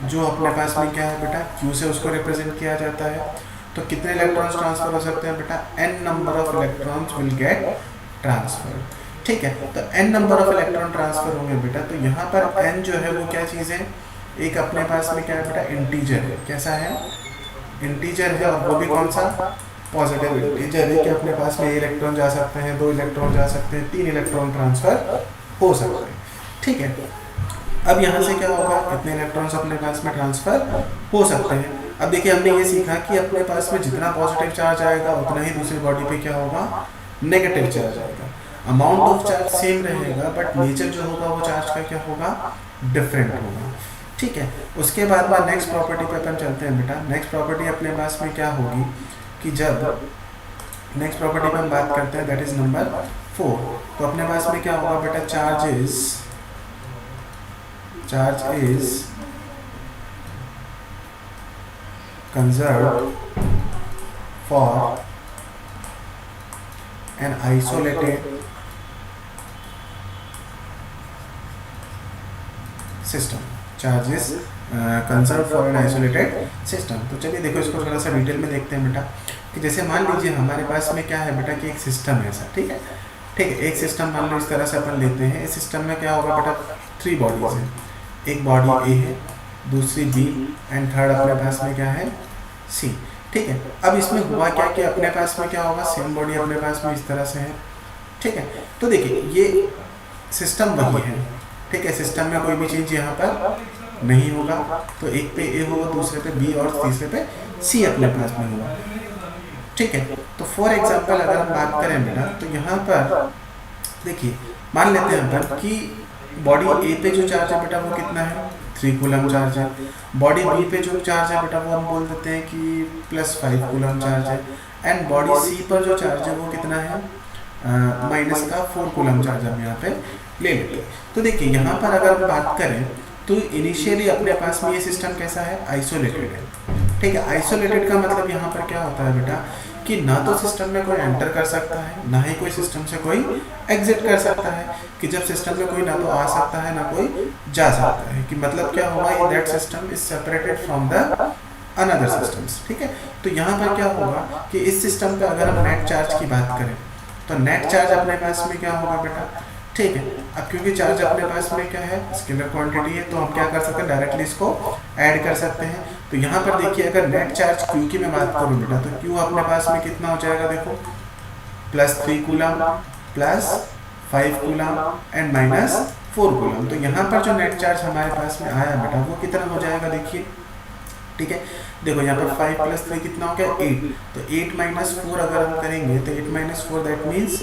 जो अपने पास में क्या है बेटा, Q से उसको रिप्रेजेंट किया जाता है। तो कितने इलेक्ट्रॉन्स ट्रांसफर हो सकते हैं बेटा, n number of electrons will get transfer. ठीक है, तो n number of electron transfer होंगे बेटा। तो यहाँ पर n जो है वो क्या चीज़ है, एक अपने पास में क्या है बेटा, इंटीजर है। कैसा है, इंटीजर है, और वो भी कौन सा, पॉजिटिव इंटीजर है कि अपने पास में इलेक्ट्रॉन जा सकते हैं, 2 इलेक्ट्रॉन जा सकते हैं, 3 इलेक्ट्रॉन ट्रांसफर हो सकते हैं। ठीक है, अब यहाँ से क्या होगा, इतने इलेक्ट्रॉन्स अपने पास में ट्रांसफर हो सकते हैं। अब देखिए हमने ये सीखा कि अपने पास में जितना पॉजिटिव चार्ज आएगा उतना ही दूसरी बॉडी पे क्या होगा, नेगेटिव चार्ज आएगा। अमाउंट ऑफ चार्ज सेम रहेगा बट नेचर जो होगा वो चार्ज का क्या होगा, डिफरेंट होगा। ठीक है, उसके बाद में नेक्स्ट प्रॉपर्टी पे अपन चलते हैं बेटा। नेक्स्ट प्रॉपर्टी अपने पास में क्या होगी कि जब नेक्स्ट प्रॉपर्टी पे हम बात करते हैं, दैट इज नंबर 4। तो अपने पास में क्या होगा बेटा, charge is conserved for an isolated system. Charge is conserved for an isolated system. तो चलिए देखो इसको थोड़ा सा डिटेल में देखते हैं बेटा कि जैसे मान लीजिए हमारे पास में क्या है बेटा कि एक सिस्टम है ऐसा, ठीक है, एक सिस्टम मान लो इस तरह से अपन लेते हैं। इस सिस्टम में क्या होगा बेटा, 3 बॉडीज हैं, एक बॉडी ए है, दूसरी बी एंड थर्ड अपने पास में क्या है, सी। ठीक है, अब इसमें हुआ क्या कि अपने पास में क्या होगा, सेम बॉडी अपने पास में इस तरह से है। ठीक है, तो देखिए ये सिस्टम वही है। ठीक है, सिस्टम में कोई भी चीज़ यहाँ पर नहीं होगा, तो एक पे ए होगा, दूसरे पे बी और तीसरे पे सी अपने पास में होगा। ठीक है, तो फॉर एग्जाम्पल अगर हम बात करें बेटा, तो यहाँ पर देखिए मान लेते हैं अपन कि बॉडी ए पे जो चार्ज है बेटा वो कितना है, 3 कूलम चार्ज है। बॉडी बी पे जो चार्ज है बेटा वो हम बोल देते हैं कि +5 कूलम चार्ज है। एंड बॉडी सी पर जो चार्ज है वो कितना है, -4 कूलम चार्ज हम यहाँ पे ले लेते हैं। तो देखिए यहाँ पर अगर हम बात करें तो इनिशियली अपने पास में ये सिस्टम कैसा है, आइसोलेटेड है। ठीक है, आइसोलेटेड का मतलब यहाँ पर क्या होता है बेटा कि ना तो सिस्टम में कोई एंटर कर सकता है, ना ही कोई सिस्टम से कोई एग्जिट कर सकता है, कि जब सिस्टम में कोई ना तो आ सकता है ना कोई जा सकता है, कि मतलब क्या होगा, that system is separated from the another systems. ठीक है, तो यहाँ पर क्या होगा कि इस सिस्टम पे अगर हम नेट चार्ज की बात करें तो नेट चार्ज अपने पास में क्या होगा बेटा, ठीक है। अब क्योंकि चार्ज अपने पास में क्या है, स्केलर क्वांटिटी है, तो हम क्या कर सकते हैं, डायरेक्टली इसको ऐड कर सकते हैं। तो यहाँ पर देखिए अगर नेट चार्ज क्यू की मैं बात करूँ बेटा, तो क्यू अपने पास में कितना हो जाएगा, देखो +3 coulomb plus 5 coulomb and -4 coulomb. तो यहाँ पर जो नेट चार्ज हमारे पास में आया बेटा वो कितना हो जाएगा, देखिए ठीक है। देखो यहाँ पर 5 + 3 कितना हो गया, 8। तो 8 - 4 अगर हम करेंगे तो 8 - 4 दैट मीन्स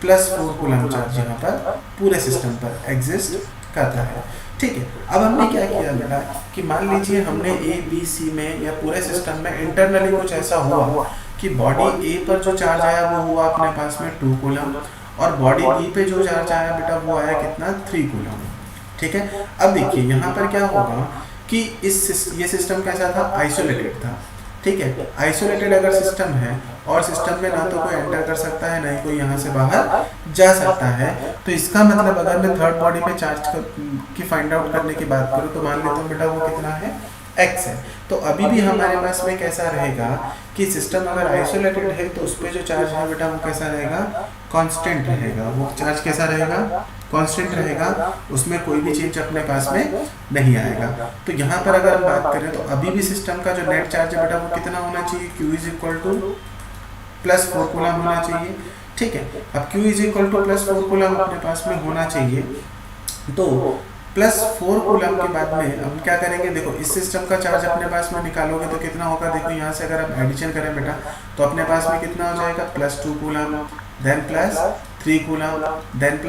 +4 कूलम चार्ज यहाँ पर पूरे सिस्टम पर एग्जिस्ट करता है। ठीक है, अब हमने क्या किया बेटा कि मान लीजिए हमने ए बी सी में या पूरे सिस्टम में इंटरनली कुछ ऐसा हुआ कि बॉडी ए पर जो चार्ज आया वो हुआ अपने पास में 2 कूलम, और बॉडी बी पे जो चार्ज आया बेटा वो आया कितना, 3 कूलम। ठीक है, अब देखिए यहाँ पर क्या होगा कि ये सिस्टम कैसा था, आइसोलेटेड था। ठीक है, आइसोलेटेड अगर सिस्टम है और सिस्टम में ना तो कोई एंटर कर सकता है ना ही कोई यहाँ से बाहर जा सकता है, तो इसका मतलब अगर मैं थर्ड बॉडी पे चार्ज की फाइंड आउट करने की बात करूँ तो मान लेता हूँ बेटा वो कितना है, x है। तो अभी भी हमारे पास में कैसा रहेगा कि सिस्टम अगर आइसोलेटेड है तो उस पर जो चार्ज है बेटा वो कैसा रहेगा, कांस्टेंट रहेगा। वो चार्ज कैसा रहेगा, कांस्टेंट रहेगा, उसमें कोई भी चेंज अपने पास में नहीं आएगा। तो यहाँ पर अगर हम बात करें तो अभी भी सिस्टम का जो नेट चार्ज है बेटा वो कितना होना चाहिए, Q = +4 कूलम होना चाहिए। ठीक है, अब Q = +4 कूलम अपने पास में होना चाहिए, तो +4 कूलम के बाद में हम क्या करेंगे, देखो इस सिस्टम का चार्ज अपने पास में निकालोगे तो कितना होगा, देखो यहाँ से अगर हम एडिशन करें बेटा तो अपने पास में कितना हो जाएगा, +2 coulomb then +3 coulomb then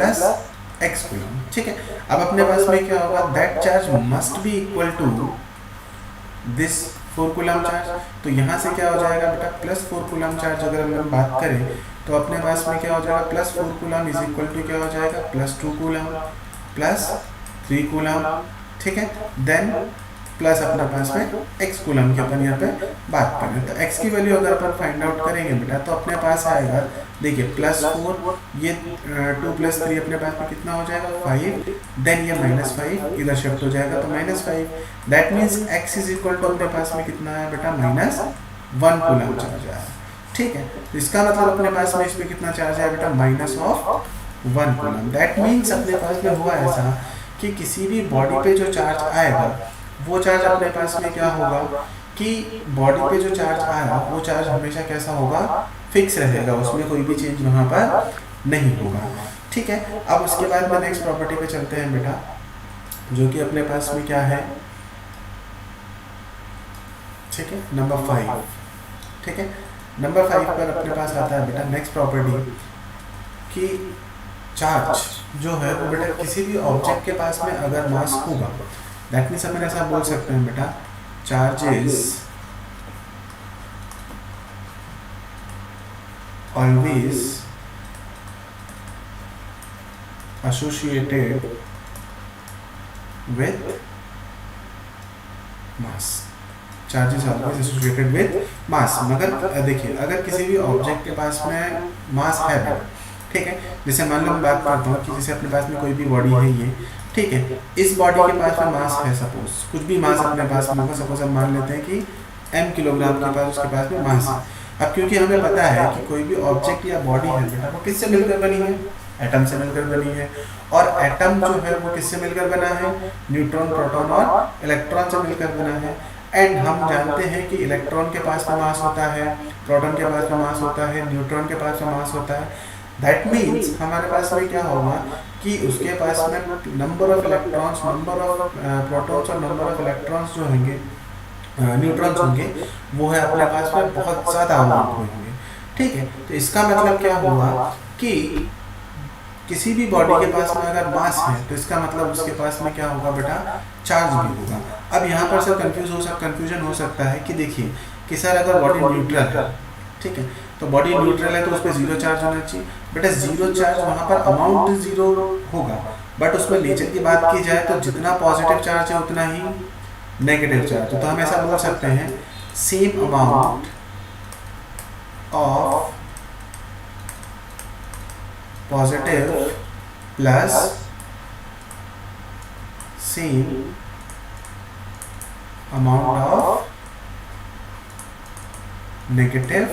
+x coulomb. ठीक है, अब अपने पास में क्या होगा, that charge must be equal to this 4 coulomb charge. तो यहाँ से क्या हो जाएगा बेटा, +4 कूलम चार्ज अगर हम बात करें तो अपने पास में क्या हो जाएगा, +4 कूलम इज इक्वल टू क्या हो जाएगा, +2 कूलम +3 कूलम। ठीक है, देन प्लस अपने पास में x कूलम की अपन यहाँ पे बात करें तो x की वैल्यू अगर अपन फाइंड आउट करेंगे बेटा तो अपने पास आएगा, देखिए +4, ये 2 + 3 अपने पास में कितना हो जाएगा, 5, देन ये -5 इधर शिफ्ट हो जाएगा तो -5, that means x is equal to अपने पास में कितना है बेटा, -1 कूलम चार्ज आया। ठीक है, तो इसका मतलब अपने पास में इस पर कितना चार्ज है बेटा, -1 कूलम। दैट मीन्स अपने पास में हुआ ऐसा कि किसी भी बॉडी पे जो चार्ज आएगा वो चार्ज अपने पास में क्या होगा कि बॉडी पे जो चार्ज आया वो चार्ज हमेशा कैसा होगा, फिक्स रहेगा, उसमें कोई भी चेंज वहाँ पर नहीं होगा। ठीक है, अब उसके बाद में नेक्स्ट प्रॉपर्टी पे चलते हैं बेटा, जो कि अपने पास में क्या है, ठीक है, नंबर 5। ठीक है, नंबर 5 पर अपने पास आता है बेटा नेक्स्ट प्रॉपर्टी कि चार्ज जो है वो बेटा किसी भी ऑब्जेक्ट के पास में अगर मास होगा, दैट मीन्स अपन ऐसा बोल सकते हैं बेटा, charge is always associated with mass. Charge is always associated with mass. मगर देखिए अगर किसी भी ऑब्जेक्ट के पास में मास है बेटा, ठीक है, जैसे मान लो मैं बात करता हूँ कि जैसे अपने पास में कोई भी बॉडी है ये, ठीक है, इस बॉडी के पास में मास है, सपोज कुछ भी मास अपने पास में होगा, सपोज हम मान लेते हैं कि m किलोग्राम के पास उसके पास में मास है। अब क्योंकि हमें पता है कि कोई भी ऑब्जेक्ट या बॉडी है बेटा वो किससे मिलकर बनी है, एटम से मिलकर बनी है, और एटम जो है वो किससे मिलकर बना है, न्यूट्रॉन, प्रोटॉन और इलेक्ट्रॉन से मिलकर बना है। एंड हम जानते हैं कि इलेक्ट्रॉन के पास में मास होता है, प्रोटॉन के पास में मास होता है, न्यूट्रॉन के पास में मास होता है। दैट मीन्स हमारे पास में क्या होगा कि उसके पास में number of electrons, number of protons और नंबर ऑफ इलेक्ट्रॉन्स जो होंगे, न्यूट्रॉन्स होंगे, वो है अपने पास में बहुत ज़्यादा अमाउंट होंगे। ठीक है, तो इसका मतलब क्या हुआ कि किसी भी बॉडी के पास में अगर मास है तो इसका मतलब उसके पास में क्या होगा बेटा, चार्ज भी होगा। अब यहाँ पर सर कंफ्यूजन हो सकता है कि देखिए कि सर अगर बॉडी न्यूट्रल है, ठीक है, तो बॉडी न्यूट्रल है तो उस पर 0 चार्ज होना चाहिए। बेटा 0 चार्ज वहाँ पर अमाउंट 0 होगा, बट उसमें नेचर की बात की जाए तो जितना पॉजिटिव चार्ज है उतना ही नेगेटिव चार्ज है। तो हम ऐसा बोल सकते हैं same amount of positive plus same amount of negative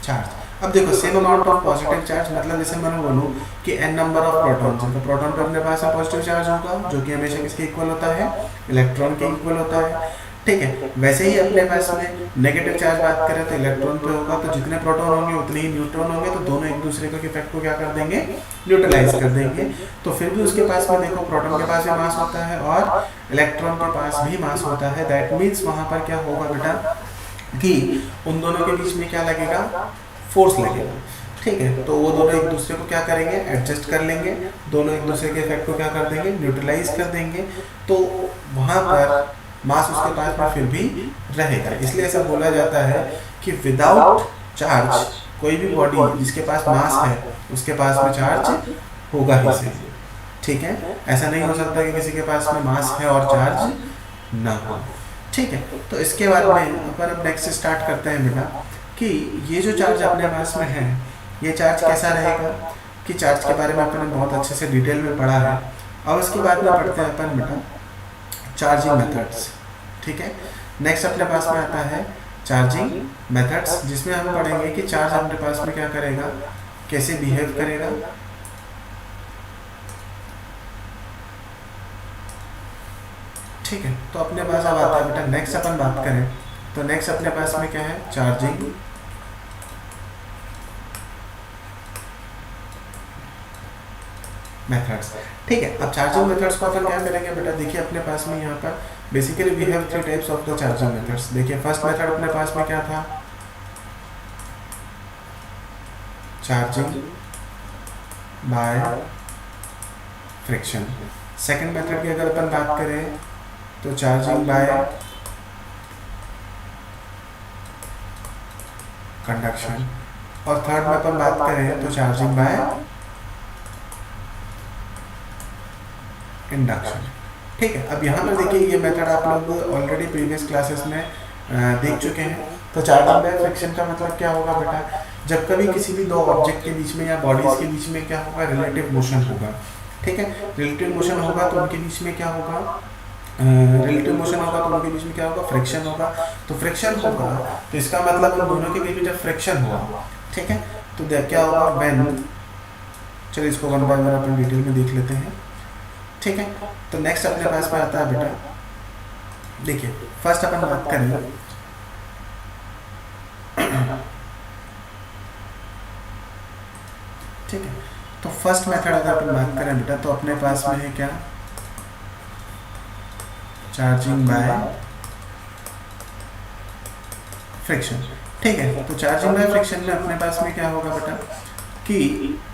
charge. अब देखो same amount of positive charge मतलब जैसे मैंने बोलूँ कि n नंबर ऑफ प्रोटॉन्स है, तो प्रोटॉन पे अपने पास पॉजिटिव चार्ज होगा जो कि हमेशा किसके इक्वल होता है, इलेक्ट्रॉन के इक्वल होता है, ठीक है। वैसे ही अपने पास में नेगेटिव चार्ज बात करें तो इलेक्ट्रॉन पे होगा, तो जितने प्रोटॉन होंगे उतने ही न्यूट्रॉन होंगे, तो दोनों एक दूसरे के इफेक्ट को क्या कर देंगे, न्यूट्रलाइज कर देंगे। तो फिर भी उसके पास में देखो प्रोटॉन के पास भी मास होता है और इलेक्ट्रॉन के पास भी मास होता है। दैट मीन्स वहाँ पर क्या होगा बेटा कि उन दोनों के बीच में क्या लगेगा, फोर्स लगेगा, ठीक है। तो वो दोनों एक दूसरे को क्या करेंगे, एडजस्ट कर लेंगे, दोनों एक दूसरे के इफेक्ट को क्या कर देंगे, न्यूट्रलाइज कर देंगे। तो वहाँ पर मास उसके पास में फिर भी रहेगा। इसलिए ऐसा बोला जाता है कि विदाउट चार्ज कोई भी बॉडी जिसके पास मास है उसके पास में चार्ज होगा ही सही, ठीक है। ऐसा नहीं हो सकता कि किसी के पास में मास है और चार्ज ना हो, ठीक है। तो इसके बाद में अपन अब नेक्स्ट स्टार्ट करते हैं बेटा कि ये जो चार्ज अपने पास में है ये चार्ज कैसा रहेगा, कि चार्ज के बारे में अपन ने बहुत अच्छे से डिटेल में पढ़ा है। अब इसके बाद में पढ़ते हैं अपन बेटा चार्जिंग मेथड्स, ठीक है। नेक्स्ट अपने पास में आता है चार्जिंग मेथड्स, जिसमें हम पढ़ेंगे कि चार्ज अपने पास में क्या करेगा, कैसे बिहेव करेगा, ठीक है। तो अपने पास अब आता है बेटा नेक्स्ट अपन बात करें तो नेक्स्ट अपने पास में क्या है, चार्जिंग मेथड्स, ठीक है। अब चार्जिंग मेथड्स को अपन क्या करेंगे बेटा, देखिए अपने पास में यहाँ पर basically we have three types of the charging methods. देखिए फर्स्ट मेथड अपने पास में क्या था, charging by friction. Second method की अगर अपन बात करें तो चार्जिंग बाय कंडक्शन, और थर्ड में अपन बात करें तो चार्जिंग बाय इंडक्शन, ठीक है। अब यहाँ पर देखिए ये मेथड आप लोग ऑलरेडी प्रीवियस क्लासेस में देख चुके हैं। तो चार्जिंग बाय फ्रिक्शन का मतलब क्या होगा बेटा, जब कभी किसी भी दो ऑब्जेक्ट के बीच में या बॉडीज के बीच में क्या होगा, रिलेटिव मोशन होगा, ठीक है। रिलेटिव मोशन होगा तो उनके बीच में क्या होगा, रिलेटिव मोशन होगा तो उनके बीच में क्या होगा, फ्रिक्शन होगा। तो फ्रिक्शन होगा तो इसका मतलब उन दोनों के बीच में जब फ्रिक्शन हुआ, ठीक है, तो क्या होगा, व्हेन, चलिए इसको one by one upon detail में देख लेते हैं, ठीक है। तो नेक्स्ट अपने पास में आता है बेटा, देखिए फर्स्ट अपन बात करें ठीक है। तो फर्स्ट मेथड अगर अपन बात करें बेटा तो अपने पास में है क्या, चार्जिंग बाय फ्रिक्शन, ठीक है। तो चार्जिंग बाय फ्रिक्शन में अपने पास में क्या होगा बेटा कि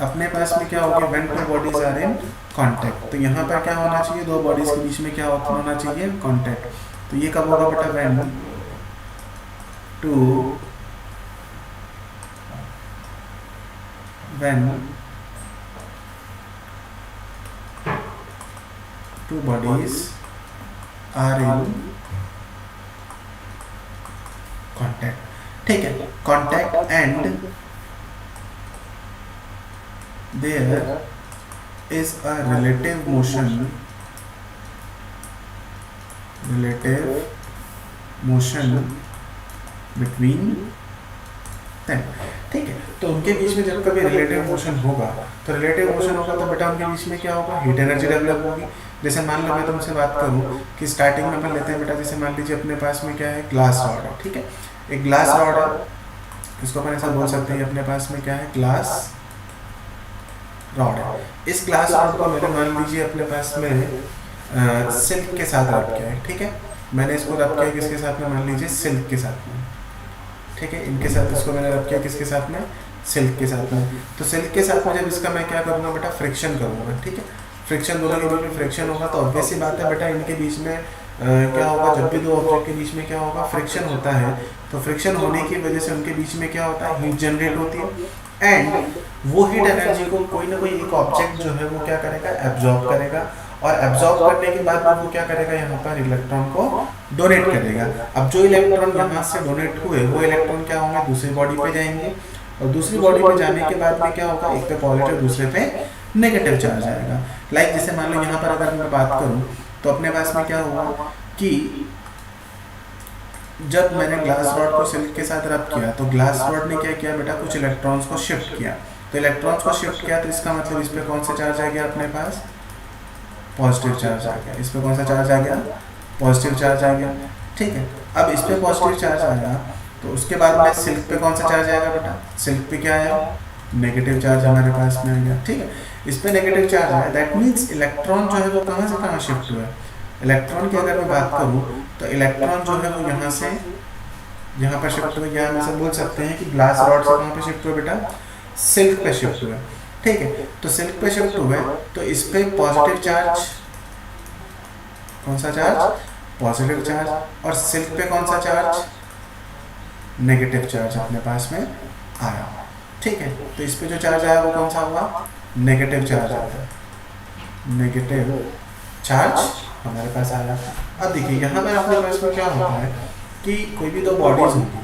अपने पास में क्या होगा, when two bodies are in contact. तो यहाँ पर क्या होना चाहिए, दो बॉडीज के बीच में क्या होना चाहिए, कांटेक्ट। तो ये कब होगा बेटा, when two bodies are in contact, ठीक है। Contact and there is a relative motion between them, ठीक है। तो उनके बीच में जब कभी रिलेटिव मोशन होगा तो रिलेटिव मोशन होगा तो बेटा उनके बीच में क्या होगा, हीट एनर्जी डेवलप होगी। जैसे मान लो मैं तुमसे बात करूं कि स्टार्टिंग में अपन लेते हैं बेटा, जैसे मान लीजिए अपने पास में क्या है, ग्लास रॉड है, ठीक है। एक ग्लास रॉड है, इसको अपन ऐसा बोल सकते हैं अपने पास में क्या है, ग्लास रॉड है। इस ग्लास रॉड को मैंने मान लीजिए अपने पास में सिल्क के साथ रब किया है, ठीक है। मैंने इसको रब किया किसके साथ में, मान लीजिए सिल्क के साथ में, ठीक है। इनके साथ इसको मैंने रब किया किसके साथ में, सिल्क के साथ में। तो सिल्क के साथ में जब इसका मैं क्या करूँगा बेटा, फ्रिक्शन करूँगा, ठीक है। फ्रिक्शन, दोनों के बीच में फ्रिक्शन होगा तो ऑब्वियस सी बात है बेटा इनके बीच में क्या होगा, जब भी दो ऑब्जेक्ट के बीच में क्या होगा, फ्रिक्शन होता है। तो फ्रिक्शन होने की वजह से उनके बीच में क्या होता है, हीट जनरेट होती है एंड वो हीट एनर्जी को कोई ना कोई एक ऑब्जेक्ट जो है वो क्या करेगा, एब्जॉर्ब करेगा, और एब्जॉर्ब करने के बाद वो क्या करेगा, यहाँ पर इलेक्ट्रॉन को डोनेट करेगा। अब जो इलेक्ट्रॉन यहाँ से डोनेट हुए वो इलेक्ट्रॉन क्या होंगे, दूसरी बॉडी पे जाएंगे, और दूसरी बॉडी पे जाने के बाद में क्या होगा, एक पे पॉजिटिव दूसरे पे नेगेटिव चार्ज आएगा। लाइक जैसे मान लो यहाँ पर अगर मैं बात करूँ तो अपने पास में क्या हुआ कि जब मैंने ग्लास रॉड को सिल्क के साथ रब किया तो ग्लास रॉड ने क्या किया बेटा, कुछ इलेक्ट्रॉन्स को शिफ्ट किया। तो इलेक्ट्रॉन्स को शिफ्ट किया तो इसका मतलब इस पे कौन सा चार्ज आ गया अपने पास, पॉजिटिव चार्ज आ गया। इस पे कौन सा चार्ज आ गया, पॉजिटिव चार्ज आ गया। ठीक है, अब इस पे पॉजिटिव चार्ज आया तो उसके बाद में सिल्क पे कौन सा चार्ज आएगा बेटा, सिल्क पे क्या आया, नेगेटिव चार्ज हमारे पास में आ गया। ठीक है, इस पे नेगेटिव चार्ज आया, दैट मीन्स इलेक्ट्रॉन जो है वो कहाँ से कहाँ शिफ्ट हुआ है। इलेक्ट्रॉन की अगर मैं बात करूँ तो इलेक्ट्रॉन जो है वो यहाँ से यहाँ पर शिफ्ट हुआ, या हम ऐसा बोल सकते हैं कि ग्लास रॉड से कहाँ पे शिफ्ट हुआ बेटा, सिल्क पे शिफ्ट हुआ। ठीक है, तो सिल्क पे शिफ्ट हुए तो इस पे पॉजिटिव चार्ज, कौन सा चार्ज, पॉजिटिव चार्ज, और सिल्क पे कौन सा चार्ज, नेगेटिव चार्ज अपने पास में आया। ठीक है, तो इस पे जो चार्ज आया वो कौन सा हुआ, नेगेटिव चार्ज आया, नेगेटिव चार्ज हमारे पास आया। अब देखिए यहाँ पर अपने पास में क्या होता है कि कोई भी दो बॉडीज होंगी,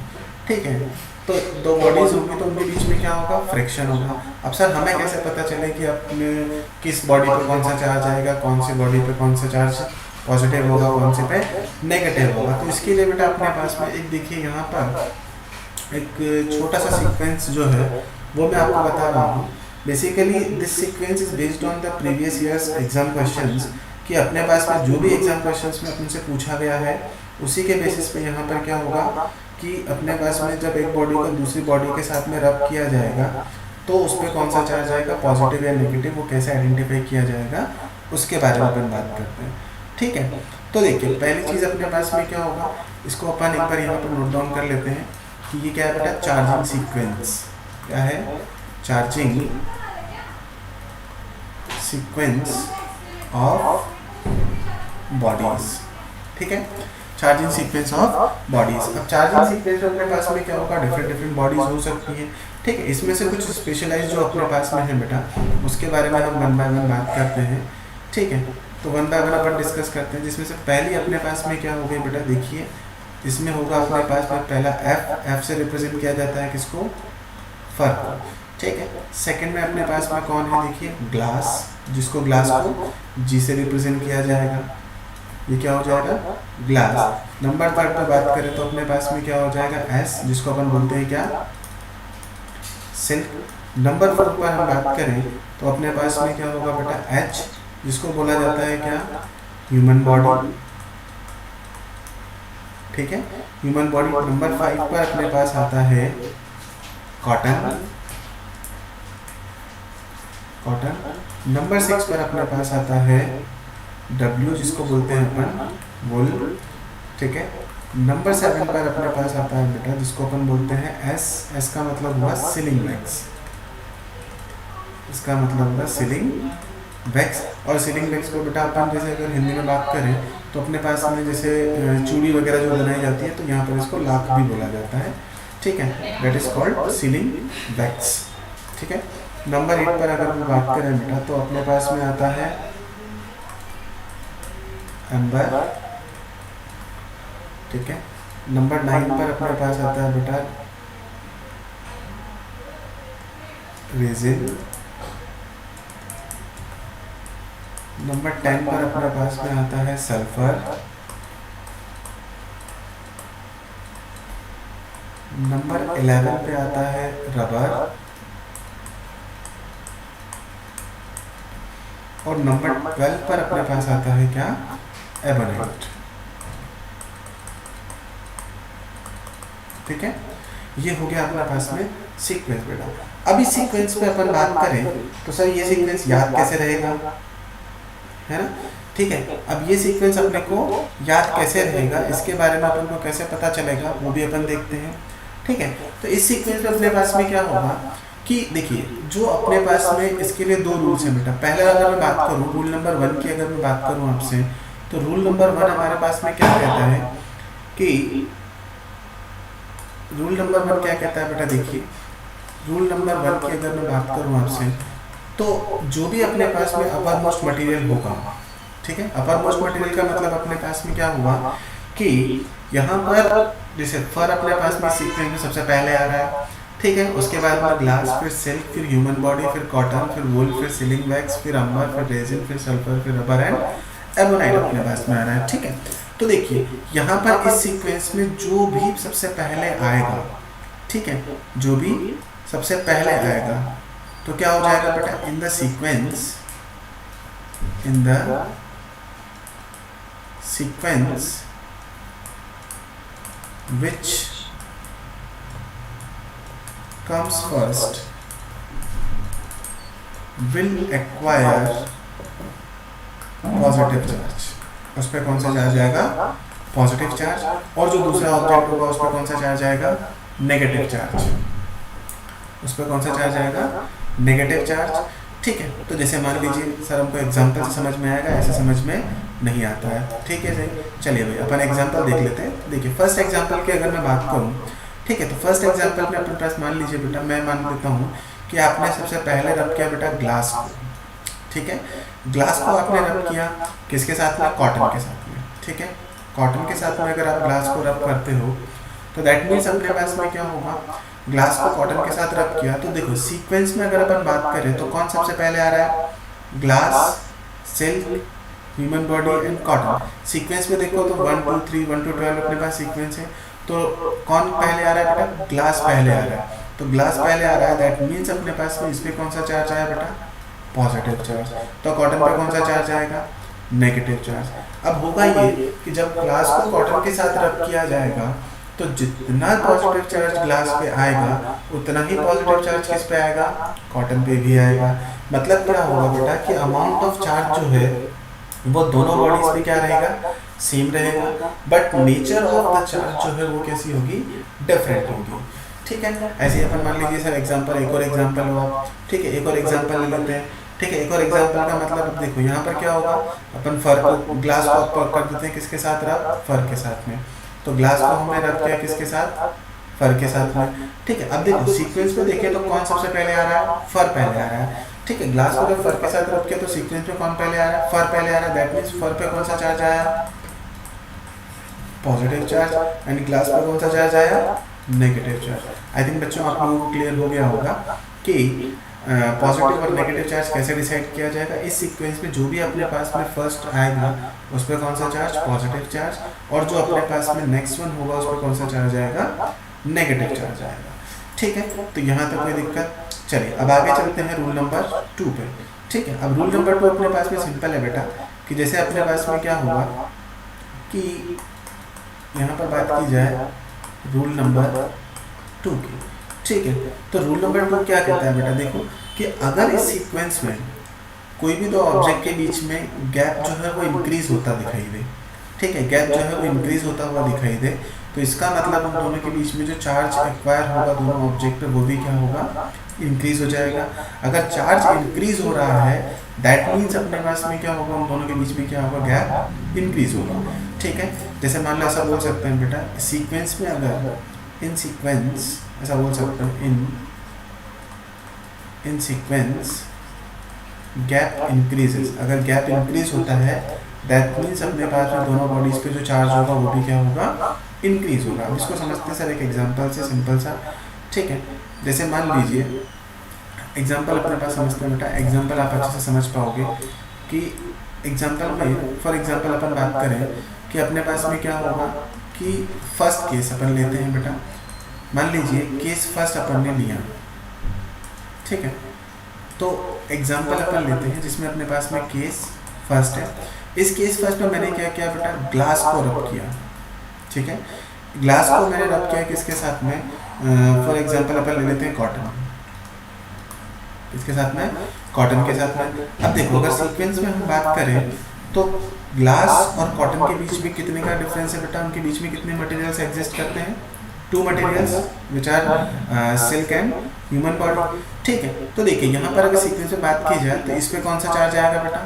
ठीक है, तो दो बॉडीज होंगी तो उनके बीच में क्या होगा, फ्रिक्शन होगा। अब सर हमें कैसे पता चले कि अपने किस बॉडी पे कौन सा चार्ज आएगा, कौन सी बॉडी पे कौन सा चार्ज पॉजिटिव होगा, कौन से पे नेगेटिव होगा। तो इसके लिए बेटा अपने पास में एक देखिए यहाँ पर एक छोटा सा सीक्वेंस जो है वो मैं आपको बता रहा हूँ। Basically this sequence is based on the previous years exam questions, कि अपने पास में जो भी एग्जाम क्वेश्चंस में अपन से पूछा गया है उसी के बेसिस पे यहाँ पर क्या होगा कि अपने पास में जब एक बॉडी को दूसरी बॉडी के साथ में रब किया जाएगा तो उस पर कौन सा चार्ज आएगा, पॉजिटिव या नेगेटिव, वो कैसे आइडेंटिफाई किया जाएगा उसके बारे में अपन बात करते हैं। ठीक है, तो देखिए पहली चीज़ अपने पास में क्या होगा, इसको अपन एक बार यहाँ पर नोट डाउन कर लेते हैं कि ये क्या है बेटा, चार्जिंग सीक्वेंस। क्या है, चार्जिंग सीक्वेंस ऑफ बॉडीज। ठीक है, चार्जिंग सीक्वेंस ऑफ बॉडीज। अब चार्जिंग सीक्वेंस अपने पास में क्या होगा, डिफरेंट बॉडीज हो सकती हैं। ठीक है, इसमें से कुछ स्पेशलाइज जो अपने पास में है बेटा उसके बारे में हम वन बाय वन बात करते हैं। ठीक है, तो one by one upon discuss करते हैं, जिसमें से पहली अपने पास में क्या हो गई बेटा, देखिए इसमें होगा अपने पास में पहला एफ से रिप्रेजेंट किया जाता है किसको, फर्क। ठीक है, सेकंड में अपने पास में कौन है, देखिए ग्लास, जिसको ग्लास को जी से रिप्रेजेंट किया जाएगा, ये क्या हो जाएगा, ग्लास। नंबर थर्ड पे बात करें तो अपने पास में क्या हो जाएगा, एस, जिसको अपन बोलते हैं क्या, सिल्क। नंबर फोर पर हम बात करें तो अपने पास में क्या होगा बेटा, एच, जिसको बोला जाता है क्या, ह्यूमन बॉडी। ठीक है, ह्यूमन बॉडी। नंबर 5 पर अपने पास आता है कॉटन, कॉटन। नंबर 6 पर अपने पास आता है W, जिसको बोलते हैं अपन वुल। ठीक है, नंबर 7 पर अपने पास आता है बेटा जिसको अपन बोलते हैं S, S का मतलब हुआ सीलिंग वैक्स, इसका मतलब हुआ सीलिंग वैक्स। और सीलिंग वैक्स को बेटा अपन जैसे अगर हिंदी में बात करें तो अपने पास में जैसे चूड़ी वगैरह जो बनाई जाती है तो यहाँ पर इसको लाख भी बोला जाता है। ठीक है, that is called sealing wax. ठीक है, नंबर 8 पर अगर हम बात करें बेटा तो अपने पास में आता है एम्बर। ठीक है, नंबर 9 पर अपने पास आता है बेटा रेजिन। नंबर 10 पर अपने पास में आता है सल्फर। नंबर 11 पे आता है रबर। और नंबर 12 पर अपने पास आता है क्या, एबोनेट। ठीक है, ये हो गया अपने पास में सीक्वेंस बेटा। अब इस सीक्वेंस पे अपन बात करें तो सर ये सीक्वेंस याद कैसे रहेगा, है ना। ठीक है, अब ये सीक्वेंस अपने को याद कैसे रहेगा, इसके बारे में अपन को कैसे पता चलेगा वो भी अपन देखते हैं। ठीक है, तो इस सीक्वेंस में अपने पास में क्या होगा कि देखिए जो अपने पास में इसके लिए 2 रूल्स हैं बेटा। पहले अगर मैं बात करूँ रूल नंबर 1 की, अगर मैं बात करूँ आपसे तो रूल नंबर 1 हमारे पास में क्या कहता है कि रूल नंबर 1 क्या कहता है बेटा, देखिए रूल नंबर 1 की अगर मैं बात करूँ आपसे तो जो भी अपने पास में अपर मोस्ट मटेरियल होगा, ठीक है, अपर मोस्ट मटेरियल का मतलब अपने पास में क्या हुआ कि यहाँ पर जैसे फर अपने पास में सीक्वेंस में सबसे पहले आ रहा है, ठीक है, उसके बाद में ग्लास, फिर सिल्क, फिर ह्यूमन बॉडी, फिर कॉटन, फिर वूल, फिर सीलिंग वैक्स, फिर अम्बर, फिर रेजिन, फिर सल्फर, फिर रबर एंड एमोनाइट अपने पास में आ रहा है, ठीक है। तो देखिए यहाँ पर इस सीक्वेंस में जो भी सबसे पहले आएगा, ठीक है, जो भी सबसे पहले आएगा तो क्या हो जाएगा बेटा, in the sequence which comes first will acquire positive charge. उस पर कौन सा चार्ज आएगा, पॉजिटिव चार्ज, और जो दूसरा ऑब्जेक्ट होगा उस पर कौन सा चार्ज आएगा, नेगेटिव चार्ज। उस पर कौन सा चार्ज आएगा, नेगेटिव चार्ज, ठीक है। तो जैसे मान लीजिए सर हमको एग्जांपल से समझ में आएगा, ऐसे समझ में नहीं आता है, ठीक है सही। चलिए भाई अपन एग्जांपल देख लेते हैं। देखिए फर्स्ट एग्जांपल की अगर मैं बात करूं, ठीक है, तो फर्स्ट एग्जांपल में अपने पास मान लीजिए बेटा, मैं मान लेता हूं कि आपने सबसे पहले रब किया बेटा ग्लास को, ठीक है, ग्लास को आपने रब किया किसके साथ में, कॉटन के साथ में, ठीक है। कॉटन के साथ में अगर आप ग्लास को रब करते हो तो दैट मीन्स अपने पास में क्या होगा, ग्लास को कॉटन के साथ रब किया। तो देखो सीक्वेंस में अगर अपन बात करें तो कौन सबसे पहले आ रहा है, glass, silk, human body and cotton. Sequence में देखो तो 1 2 3 1 2 12 अपने पास सीक्वेंस है, तो कौन पहले आ रहा है बेटा, ग्लास पहले आ रहा है। तो ग्लास पहले आ रहा है, दैट मीन्स अपने पास में इस पे कौन सा चार्ज आया बेटा, पॉजिटिव चार्ज। तो कॉटन पे कौन सा चार्ज आएगा, नेगेटिव चार्ज। अब होगा ये कि जब ग्लास को कॉटन के साथ रब किया जाएगा तो जितना पॉजिटिव चार्ज ग्लास पे आएगा उतना ही पॉजिटिव चार्ज किस पे आएगा, कॉटन पे भी आएगा। मतलब क्या होगा बेटा कि अमाउंट ऑफ चार्ज जो है वो दोनों बॉडीज में क्या रहेगा, सेम रहेगा, but nature of the charge जो है वो कैसी होगी, डिफरेंट होगी, ठीक है। ऐसे ही अपन मान लीजिए सर एग्जांपल, एक और एग्जांपल हुआ, ठीक है, एक और एग्जांपल ले लेते हैं, ठीक है। एक और एग्जांपल का मतलब अब देखो यहाँ पर क्या होगा, अपन फर को, ग्लास को कर देते हैं किसके साथ रब, फर के साथ में। तो ग्लास को हमने रब किया किसके साथ, फर के साथ में, ठीक है। अब देखो सीक्वेंस में देखें तो कौन सबसे पहले आ रहा है, फर पहले आ रहा है, ठीक है। ग्लास को जब फर के साथ रब किया तो सीक्वेंस में कौन पहले आ रहा है, फर पहले आ रहा है, दैट मींस फर पे कौन सा चार्ज आया, पॉजिटिव चार्ज, एंड ग्लास पे कौन सा चार्ज आया, नेगेटिव चार्ज। आई थिंक बच्चों आप लोगों को क्लियर हो गया होगा कि पॉजिटिव और नेगेटिव चार्ज कैसे डिसाइड किया जाएगा। इस सीक्वेंस में जो भी अपने पास में फर्स्ट आएगा उस पर कौन सा चार्ज, पॉजिटिव चार्ज, और जो अपने पास में नेक्स्ट वन होगा उस पर कौन सा चार्ज आएगा, नेगेटिव चार्ज आएगा, ठीक है। तो यहाँ तक कोई दिक्कत। चलिए अब आगे चलते हैं रूल नंबर 2 पे, ठीक है। अब रूल नंबर 2 अपने पास में सिंपल है बेटा, कि जैसे अपने पास में क्या होगा कि यहाँ पर बात की जाए रूल नंबर 2 की, ठीक है। तो रूल नंबर 2 क्या कहता है बेटा, देखो कि अगर इस सीक्वेंस में कोई भी दो ऑब्जेक्ट के बीच में गैप जो है वो इंक्रीज होता दिखाई दे, ठीक है, गैप जो है वो इंक्रीज होता हुआ दिखाई दे, तो इसका मतलब उन दोनों के बीच में जो चार्ज एक्वायर होगा दोनों ऑब्जेक्ट पे वो भी क्या होगा, इंक्रीज हो जाएगा। अगर चार्ज इंक्रीज हो रहा है दैट मीन्स अपने पास में क्या होगा, उन दोनों के बीच में क्या होगा, गैप इंक्रीज होगा, ठीक है। जैसे मान लो ऐसा बोल सकते हैं बेटा, सीक्वेंस में अगर इन सीक्वेंस ऐसा बोल सकते हैं, इन सीक्वेंस गैप इंक्रीजेस, अगर गैप इंक्रीज होता है दैट मीन्स अपने पास में दोनों बॉडीज पे जो चार्ज होगा वो भी क्या होगा, इंक्रीज होगा। अब इसको समझते हैं सर एक एग्जांपल से, सिंपल सा, ठीक है। जैसे मान लीजिए एग्जांपल अपने पास समझते हैं बेटा, एग्जांपल आप अच्छे से समझ पाओगे कि एग्जांपल में फॉर एग्जांपल अपन बात करें कि अपने पास में क्या होगा कि फर्स्ट केस अपन लेते हैं बेटा, मान लीजिए केस फर्स्ट अपन ने लिया, ठीक है। तो एग्जांपल अपन लेते हैं जिसमें अपने पास में केस फर्स्ट है। इस केस फर्स्ट में मैंने क्या किया बेटा, ग्लास को रब किया, ठीक है। ग्लास को मैंने रब किया किसके साथ में, फॉर एग्जांपल अपन ले लेते हैं कॉटन, इसके साथ में, कॉटन के साथ में। अब देखो अगर सीक्वेंस में हम बात करें तो ग्लास और कॉटन के बीच में कितने का डिफरेंस है बेटा, उनके बीच में कितने मटेरियल्स एग्जिस्ट करते हैं, 2 materials which are silk and human body, ठीक है। तो देखिए यहाँ पर अगर सीक्वेंस में बात की जाए तो इस पे कौन सा चार्ज आएगा बेटा,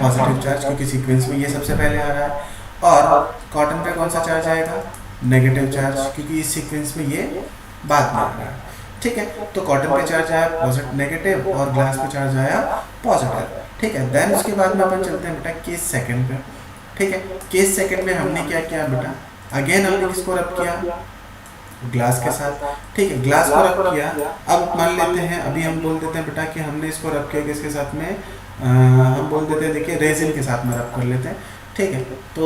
पॉजिटिव चार्ज, क्योंकि सीक्वेंस में ये सबसे पहले आ रहा है, और कॉटन पे कौन सा चार्ज आएगा, नेगेटिव चार्ज, क्योंकि इस सीक्वेंस में ये बाद में आ रहा है, ठीक है। तो कॉटन पे चार्ज आया पॉजिटिव नेगेटिव और ग्लास पे चार्ज आया पॉजिटिव, ठीक है। देन उसके बाद में अपन चलते हैं बेटा केस सेकंड पे, ठीक है। केस सेकंड में हमने क्या किया बेटा, अगेन हमने किसको रब किया, ग्लास के साथ, ठीक है, ग्लास को रब किया। अब मान लेते हैं, अभी हम बोल देते हैं बेटा कि हमने इसको रब किया किसके साथ में, हम बोल देते हैं, देखिए रेजिन के साथ में रब कर लेते हैं, ठीक है। तो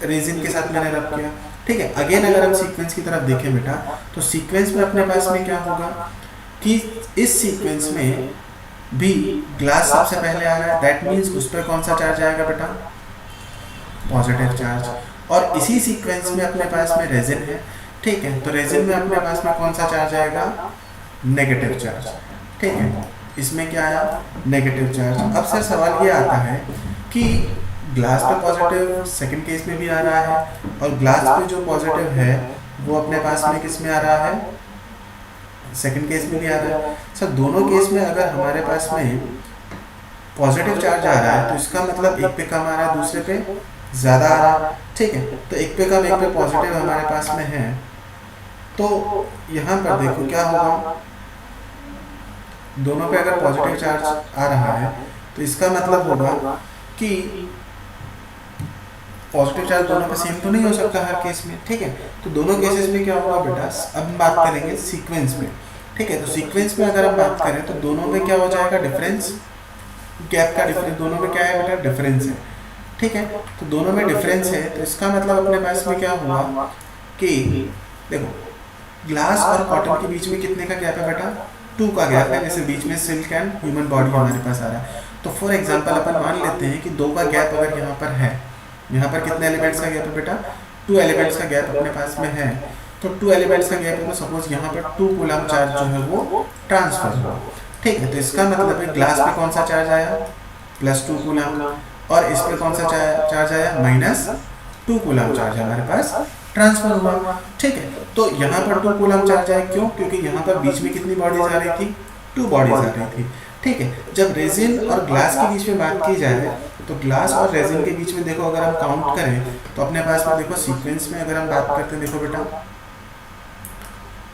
रेजिन के साथ मैंने रब किया, ठीक है। अगेन अगर हम सीक्वेंस की तरफ देखें बेटा, तो सीक्वेंस में अपने पास में क्या होगा कि इस सीक्वेंस में भी ग्लास सबसे पहले आ रहा है, दैट मीन्स उस पर कौन सा चार्ज आएगा बेटा, पॉजिटिव चार्ज। और इसी सीक्वेंस में अपने पास में रेजिन है, ठीक है, तो रेजिन में अपने पास में कौन सा चार्ज आएगा, नेगेटिव चार्ज, ठीक है। इसमें क्या आया, नेगेटिव चार्ज। अब सर सवाल ये आता है कि ग्लास पे पॉजिटिव सेकंड केस में भी आ रहा है, और ग्लास पे जो पॉजिटिव है वो अपने पास में किस में आ रहा है, सेकंड केस में भी आ रहा है। सर दोनों केस में अगर हमारे पास में पॉजिटिव चार्ज आ रहा है तो इसका मतलब एक पे कम आ रहा है, दूसरे पे ज़्यादा आ रहा है, ठीक है। तो एक पे कम एक पे पॉजिटिव हमारे पास में है, तो यहाँ पर देखो क्या होगा, दोनों पे अगर पॉजिटिव चार्ज आ रहा है तो इसका मतलब होगा कि पॉजिटिव चार्ज दोनों पे सेम तो नहीं हो सकता हर केस में, ठीक है। तो दोनों केसेस में क्या होगा बेटा, अब हम बात करेंगे सीक्वेंस में, ठीक है। तो सीक्वेंस में अगर हम बात करें तो दोनों में क्या हो जाएगा, डिफरेंस, गैप का डिफरेंस, दोनों में क्या है बेटा, डिफरेंस है, ठीक है। तो दोनों में डिफरेंस है, तो इसका मतलब अपने पास में क्या हुआ कि देखो ग्लास और कॉटन के बीच में कितने का गैप है बेटा, 2 का गैप है, जैसे बीच में सिल्क एंड ह्यूमन बॉडी हमारे पास आ रहा है। तो फॉर एग्जांपल अपन मान लेते हैं कि 2 का गैप अगर यहाँ पर है, यहाँ पर कितने एलिमेंट्स का गैप है बेटा, 2 एलिमेंट्स का गैप अपने पास में है। तो 2 एलिमेंट्स का गैप है, तो सपोज यहाँ पर 2 कूलम चार्ज जो है वो ट्रांसफर हुआ, ठीक है। तो इसका मतलब है ग्लास पे कौन सा चार्ज आया, +2 कूलम, और इस पे कौन सा चार्ज आया, -2 कूलम चार्ज हमारे पास ट्रांसफर हुआ, ठीक है। तो यहाँ पर 2 कूलम चार्ज आए, क्यों, क्योंकि यहाँ पर बीच में कितनी बॉडीज आ रही थी, 2 बॉडीज आ रही थी, ठीक है। जब रेजिन और ग्लास के बीच में बात की जाए तो ग्लास और रेजिन के बीच में देखो अगर हम काउंट करें तो अपने पास में देखो सीक्वेंस में अगर हम बात करते हैं, देखो बेटा,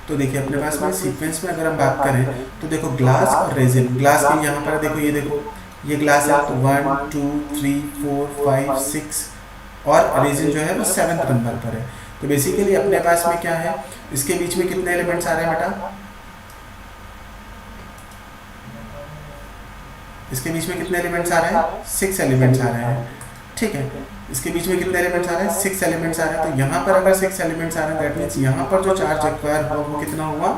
तो देखिए अपने पास में सीक्वेंस में अगर हम बात करें तो देखो ग्लास और रेजिन, ग्लास के यहाँ पर देखो, ये देखो ये ग्लास है, तो 1 2 3 4 5 6, और रेजिन जो है वो 7th नंबर पर है। तो बेसिकली अपने पास में क्या है, इसके बीच में कितने एलिमेंट्स आ रहे हैं बेटा, इसके बीच में कितने एलिमेंट्स आ रहे हैं, 6 एलिमेंट्स आ रहे हैं, ठीक है। इसके बीच में कितने एलिमेंट्स आ रहे हैं, 6 एलिमेंट्स आ रहे हैं। तो यहाँ पर अगर 6 एलिमेंट्स आ रहे हैं, दैट मीन्स यहाँ पर जो चार्ज एक्वायर हुआ वो कितना हुआ,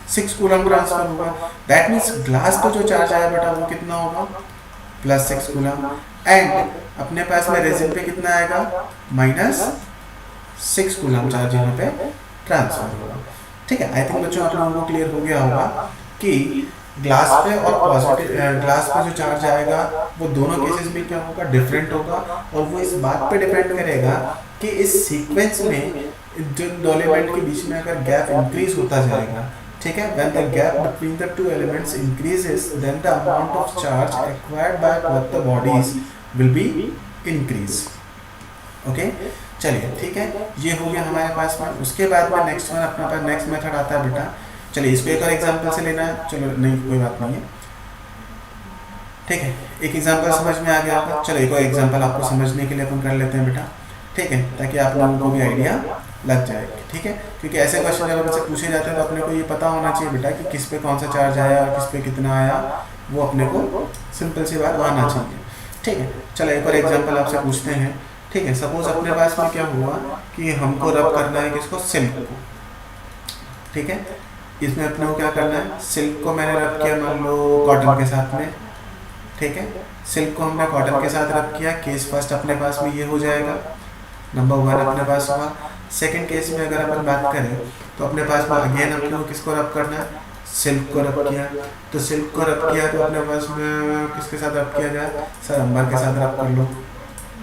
6 कूलम ट्रांसफर हुआ। दैट मीन्स ग्लास पर जो चार्ज आया बेटा वो कितना होगा, +6 कूलम, एंड अपने पास में रेजिन पे कितना आएगा, -6 कूलम चार्ज यहाँ पे ट्रांसफर होगा, ठीक है। आई थिंक बच्चों आप लोगों को क्लियर हो गया होगा कि ग्लास पे और पॉजिटिव, ग्लास पे जो चार्ज आएगा वो दोनों केसेस में क्या होगा, डिफरेंट होगा, और वो इस बात पे डिपेंड करेगा कि इस सीक्वेंस में जो 2 एलिमेंट के बीच में अगर गैप इंक्रीज होता जाएगा, ठीक है, when the gap between the 2 elements increases then the amount of charge acquired by both the bodies will be increase, okay. चलिए ठीक है, ये हो गया हमारे पास में। उसके बाद में नेक्स्ट वन अपने पास नेक्स्ट मेथड आता है बेटा, चलिए इसको एक और एग्जांपल से लेना है, चलो नहीं कोई बात नहीं है, ठीक है। एक एग्जांपल समझ में आ गया आपका, चलो एक और एग्जांपल आपको समझने के लिए अपन कर लेते हैं बेटा, ठीक है, ताकि आप लोगों को भी आइडिया लग जाए, ठीक है। क्योंकि ऐसे क्वेश्चन जब हमसे पूछे जाते हैं तो अपने को ये पता होना चाहिए बेटा कि किस पे कौन सा चार्ज आया और किस पे कितना आया, वो अपने को सिंपल सी बात आना चाहिए, ठीक है। चलो एक और एग्जांपल आपसे पूछते हैं, ठीक है। सपोज अपने पास में क्या हुआ कि हमको रब करना है किसको, सिल्क को, ठीक है। इसमें अपने को क्या करना है, सिल्क को मैंने रब किया मान लो कॉटन के साथ में, ठीक है। सिल्क को हमने कॉटन के साथ रब किया, केस फर्स्ट अपने पास में ये हो जाएगा, नंबर 1 अपने पास हुआ। सेकंड केस में अगर अपन बात करें तो अपने पास में अगेन अपने को किसको रब करना है, सिल्क को रब किया। तो सिल्क को रब किया तो अपने पास में किसके साथ रब किया जाए, सर अंबर के साथ रब कर लो,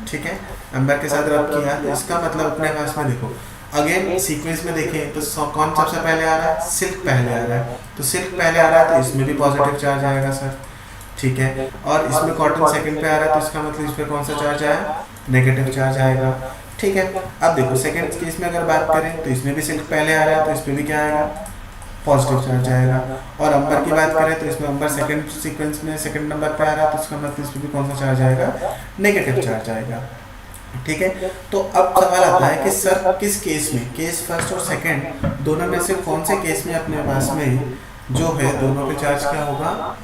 ठीक है। अंबर के साथ रब किया तो इसका मतलब अपने पास में देखो अगेन सीक्वेंस में देखें तो कौन सबसे पहले आ रहा है, सिल्क पहले आ रहा है। तो सिल्क पहले आ रहा है तो इसमें भी पॉजिटिव चार्ज आएगा सर, ठीक है। और इसमें कॉटन सेकंड पे आ रहा है तो इसका मतलब इस पर कौन सा चार्ज आया, नेगेटिव चार्ज आएगा, ठीक है। अब देखो सेकंड केस में अगर बात करें तो इसमें भी सिल्क पहले आ रहा है तो इस पर भी क्या आएगा, पॉजिटिव चार्ज आएगा। और अंबर की बात करें तो इसमें अंबर सेकंड सीक्वेंस में सेकंड नंबर पे आ रहा है, तो इसका मतलब इसमें भी कौन सा चार्ज आएगा, नेगेटिव चार्ज आएगा। ठीक है, तो अब सवाल आता है कि सर किस केस में, केस फर्स्ट और सेकंड दोनों में से कौन से केस में अपने पास में जो है दोनों पे चार्ज क्या होगा,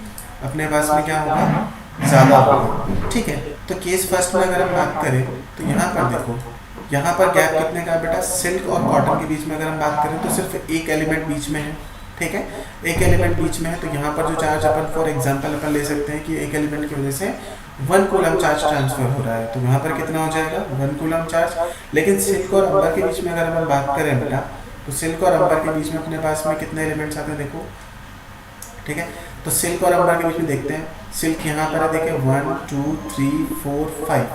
अपने पास में क्या होगा, ज़्यादा होगा। ठीक है, तो केस फर्स्ट में अगर हम बात करें तो यहाँ पर देखो, यहाँ पर गैप कितने का है बेटा, सिल्क और कॉटन के बीच में अगर हम बात करें तो सिर्फ एक एलिमेंट बीच में है। ठीक है, एक एलिमेंट बीच में है, तो यहाँ पर जो चार्ज अपन फॉर एग्जांपल अपन ले सकते हैं कि एक एलिमेंट की वजह से 1 कूलम चार्ज ट्रांसफर हो रहा है, तो यहाँ पर कितना हो जाएगा, 1 कूलम चार्ज। लेकिन सिल्क और अंबर के बीच में अगर हम बात करें बेटा, तो सिल्क और अंबर के बीच में अपने पास में कितने एलिमेंट्स आते हैं देखो। ठीक है, तो सिल्क और अंबर के बीच में देखते हैं, सिल्क यहाँ पर है देखिए 1 2 3 4 5।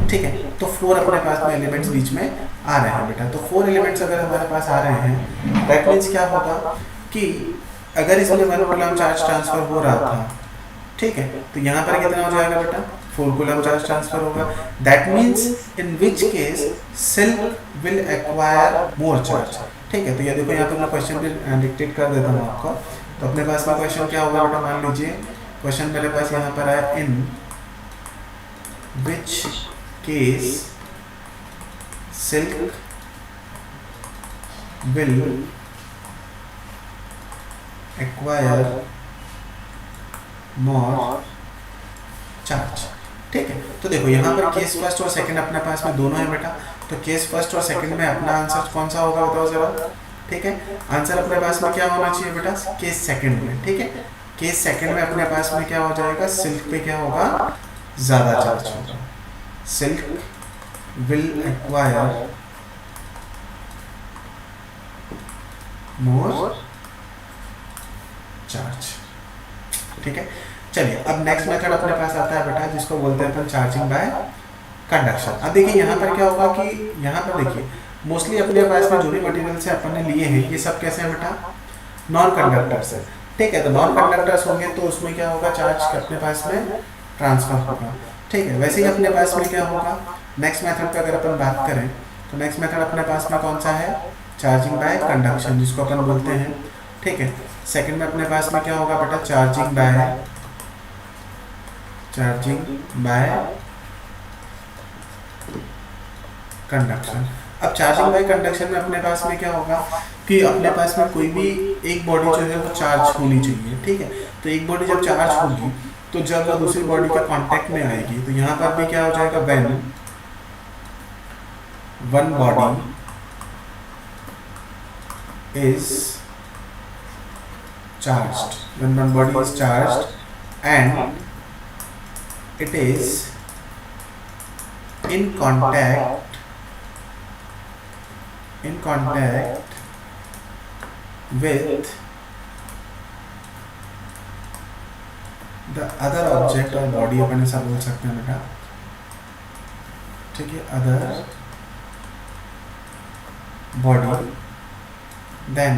ठीक है, तो 4 अपने पास में एलिमेंट्स बीच में आ रहे हैं बेटा। तो 4 एलिमेंट्स अगर हमारे पास आ रहे हैं, दैट मीन्स क्या होगा कि अगर इसमें 1 कूलम चार्ज ट्रांसफर हो रहा था, ठीक है, तो यहाँ पर कितना हो जाएगा बेटा, 4 कूलम चार्ज ट्रांसफर होगा। That means in which case silk will acquire more charge. ठीक है, तो ये देखो यहाँ पर मैं क्वेश्चन भी डिक्टेट कर देता हूँ आपको। तो अपने पास में क्वेश्चन क्या होगा बेटा, मान लीजिए क्वेश्चन मेरे पास यहाँ पर है, in which case silk will acquire more charge. ठीक है, तो देखो यहाँ पर केस फर्स्ट और सेकंड अपने पास में दोनों है बेटा, तो केस फर्स्ट और सेकंड में अपना आंसर कौन सा होगा बताओ जरा। ठीक है, आंसर अपने पास में क्या होना चाहिए बेटा, केस सेकंड में। ठीक है, केस सेकंड में अपने पास में क्या हो जाएगा, सिल्क पे क्या होगा, ज़्यादा चार्ज होगा। Silk will acquire more charge. ठीक है, चलिए अब नेक्स्ट मेथड अपने पास आता है बेटा, जिसको बोलते हैं अपन चार्जिंग बाय कंडक्शन। अब देखिए यहाँ पर क्या होगा कि यहाँ पर देखिए मोस्टली अपने पास में जो भी मटेरियल से अपन ने लिए हैं, ये सब कैसे हैं बेटा, नॉन कंडक्टर्स है। ठीक है, तो नॉन कंडक्टर्स होंगे तो उसमें क्या होगा, चार्ज अपने पास में ट्रांसफर होगा। ठीक है, वैसे ही अपने पास में क्या होगा, नेक्स्ट मेथड पे अगर अपन बात करें तो नेक्स्ट मेथड अपने पास में कौन सा है, चार्जिंग बाय कंडक्शन, जिसको अपन बोलते हैं। ठीक है, सेकंड में अपने पास में क्या होगा बेटा, चार्जिंग बाय कंडक्शन। अब चार्जिंग बाय कंडक्शन में अपने पास में क्या होगा कि अपने पास में कोई भी एक बॉडी जो है वो चार्ज होनी चाहिए। ठीक है, तो एक बॉडी जब चार्ज होगी तो जब वो दूसरी बॉडी के कांटेक्ट में आएगी, तो यहाँ पर भी क्या हो जाएगा, when one body is charged, when one body is charged and it is in contact with the other object or body, अपन ऐसा बोल सकते हैं बेटा। ठीक है, other body, then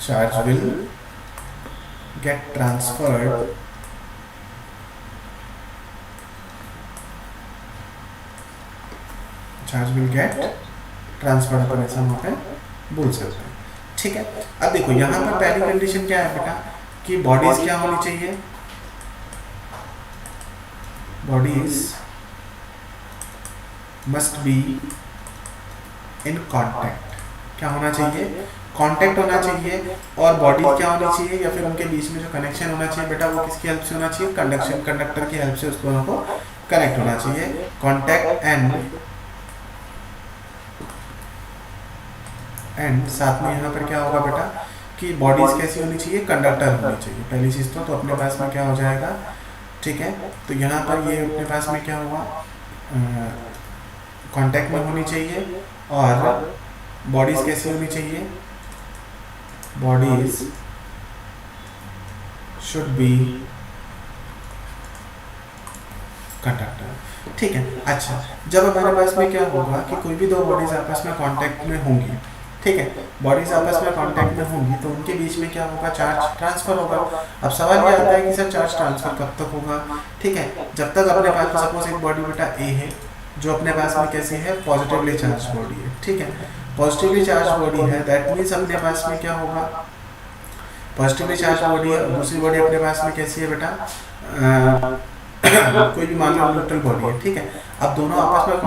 charge will get transferred अपन ऐसा वहाँ पे बोल सकते हैं। ठीक है, अब देखो यहाँ पर पहली कंडीशन क्या है बेटा कि बॉडीज क्या होनी चाहिए, bodies must be in contact. क्या होना चाहिए, कांटेक्ट होना चाहिए। और बॉडी क्या होनी चाहिए, या फिर उनके बीच में जो कनेक्शन होना चाहिए बेटा, वो किसकी हेल्प से होना चाहिए, कंडक्टर की हेल्प से उस दोनों को कनेक्ट होना चाहिए। कांटेक्ट एंड साथ में यहाँ पर क्या होगा बेटा कि बॉडीज कैसी होनी चाहिए, कंडक्टर होनी चाहिए। पहली चीज़ तो अपने पास में क्या हो जाएगा। ठीक है, तो यहाँ पर ये अपने पास में क्या होगा, कांटेक्ट में होनी चाहिए। और बॉडीज कैसी होनी चाहिए, bodies should be conductor। ठीक है, अच्छा जब हमारे पास में क्या होगा कि कोई भी दो बॉडीज आपस में कांटेक्ट में होंगी, ठीक है, बॉडीज आपस में कांटेक्ट में होंगी तो उनके बीच में क्या होगा, चार्ज ट्रांसफर होगा। अब सवाल ये आता है कि सर चार्ज ट्रांसफर कब तक होगा। ठीक है, जब तक अपने पास सपोज एक बॉडी बेटा ए है जो अपने पास में कैसी है, पॉजिटिवली चार्ज बॉडी है। ठीक है, पॉजिटिवली चार्ज बॉडी है, दैट मीन्स अपने पास में क्या होगा, पॉजिटिवली चार्ज बॉडी है, दूसरी बॉडी अपने पास में कैसी है बेटा, कोई भी मान लो न्यूट्रल बॉडी है, ठीक है। अब दोनों आपस में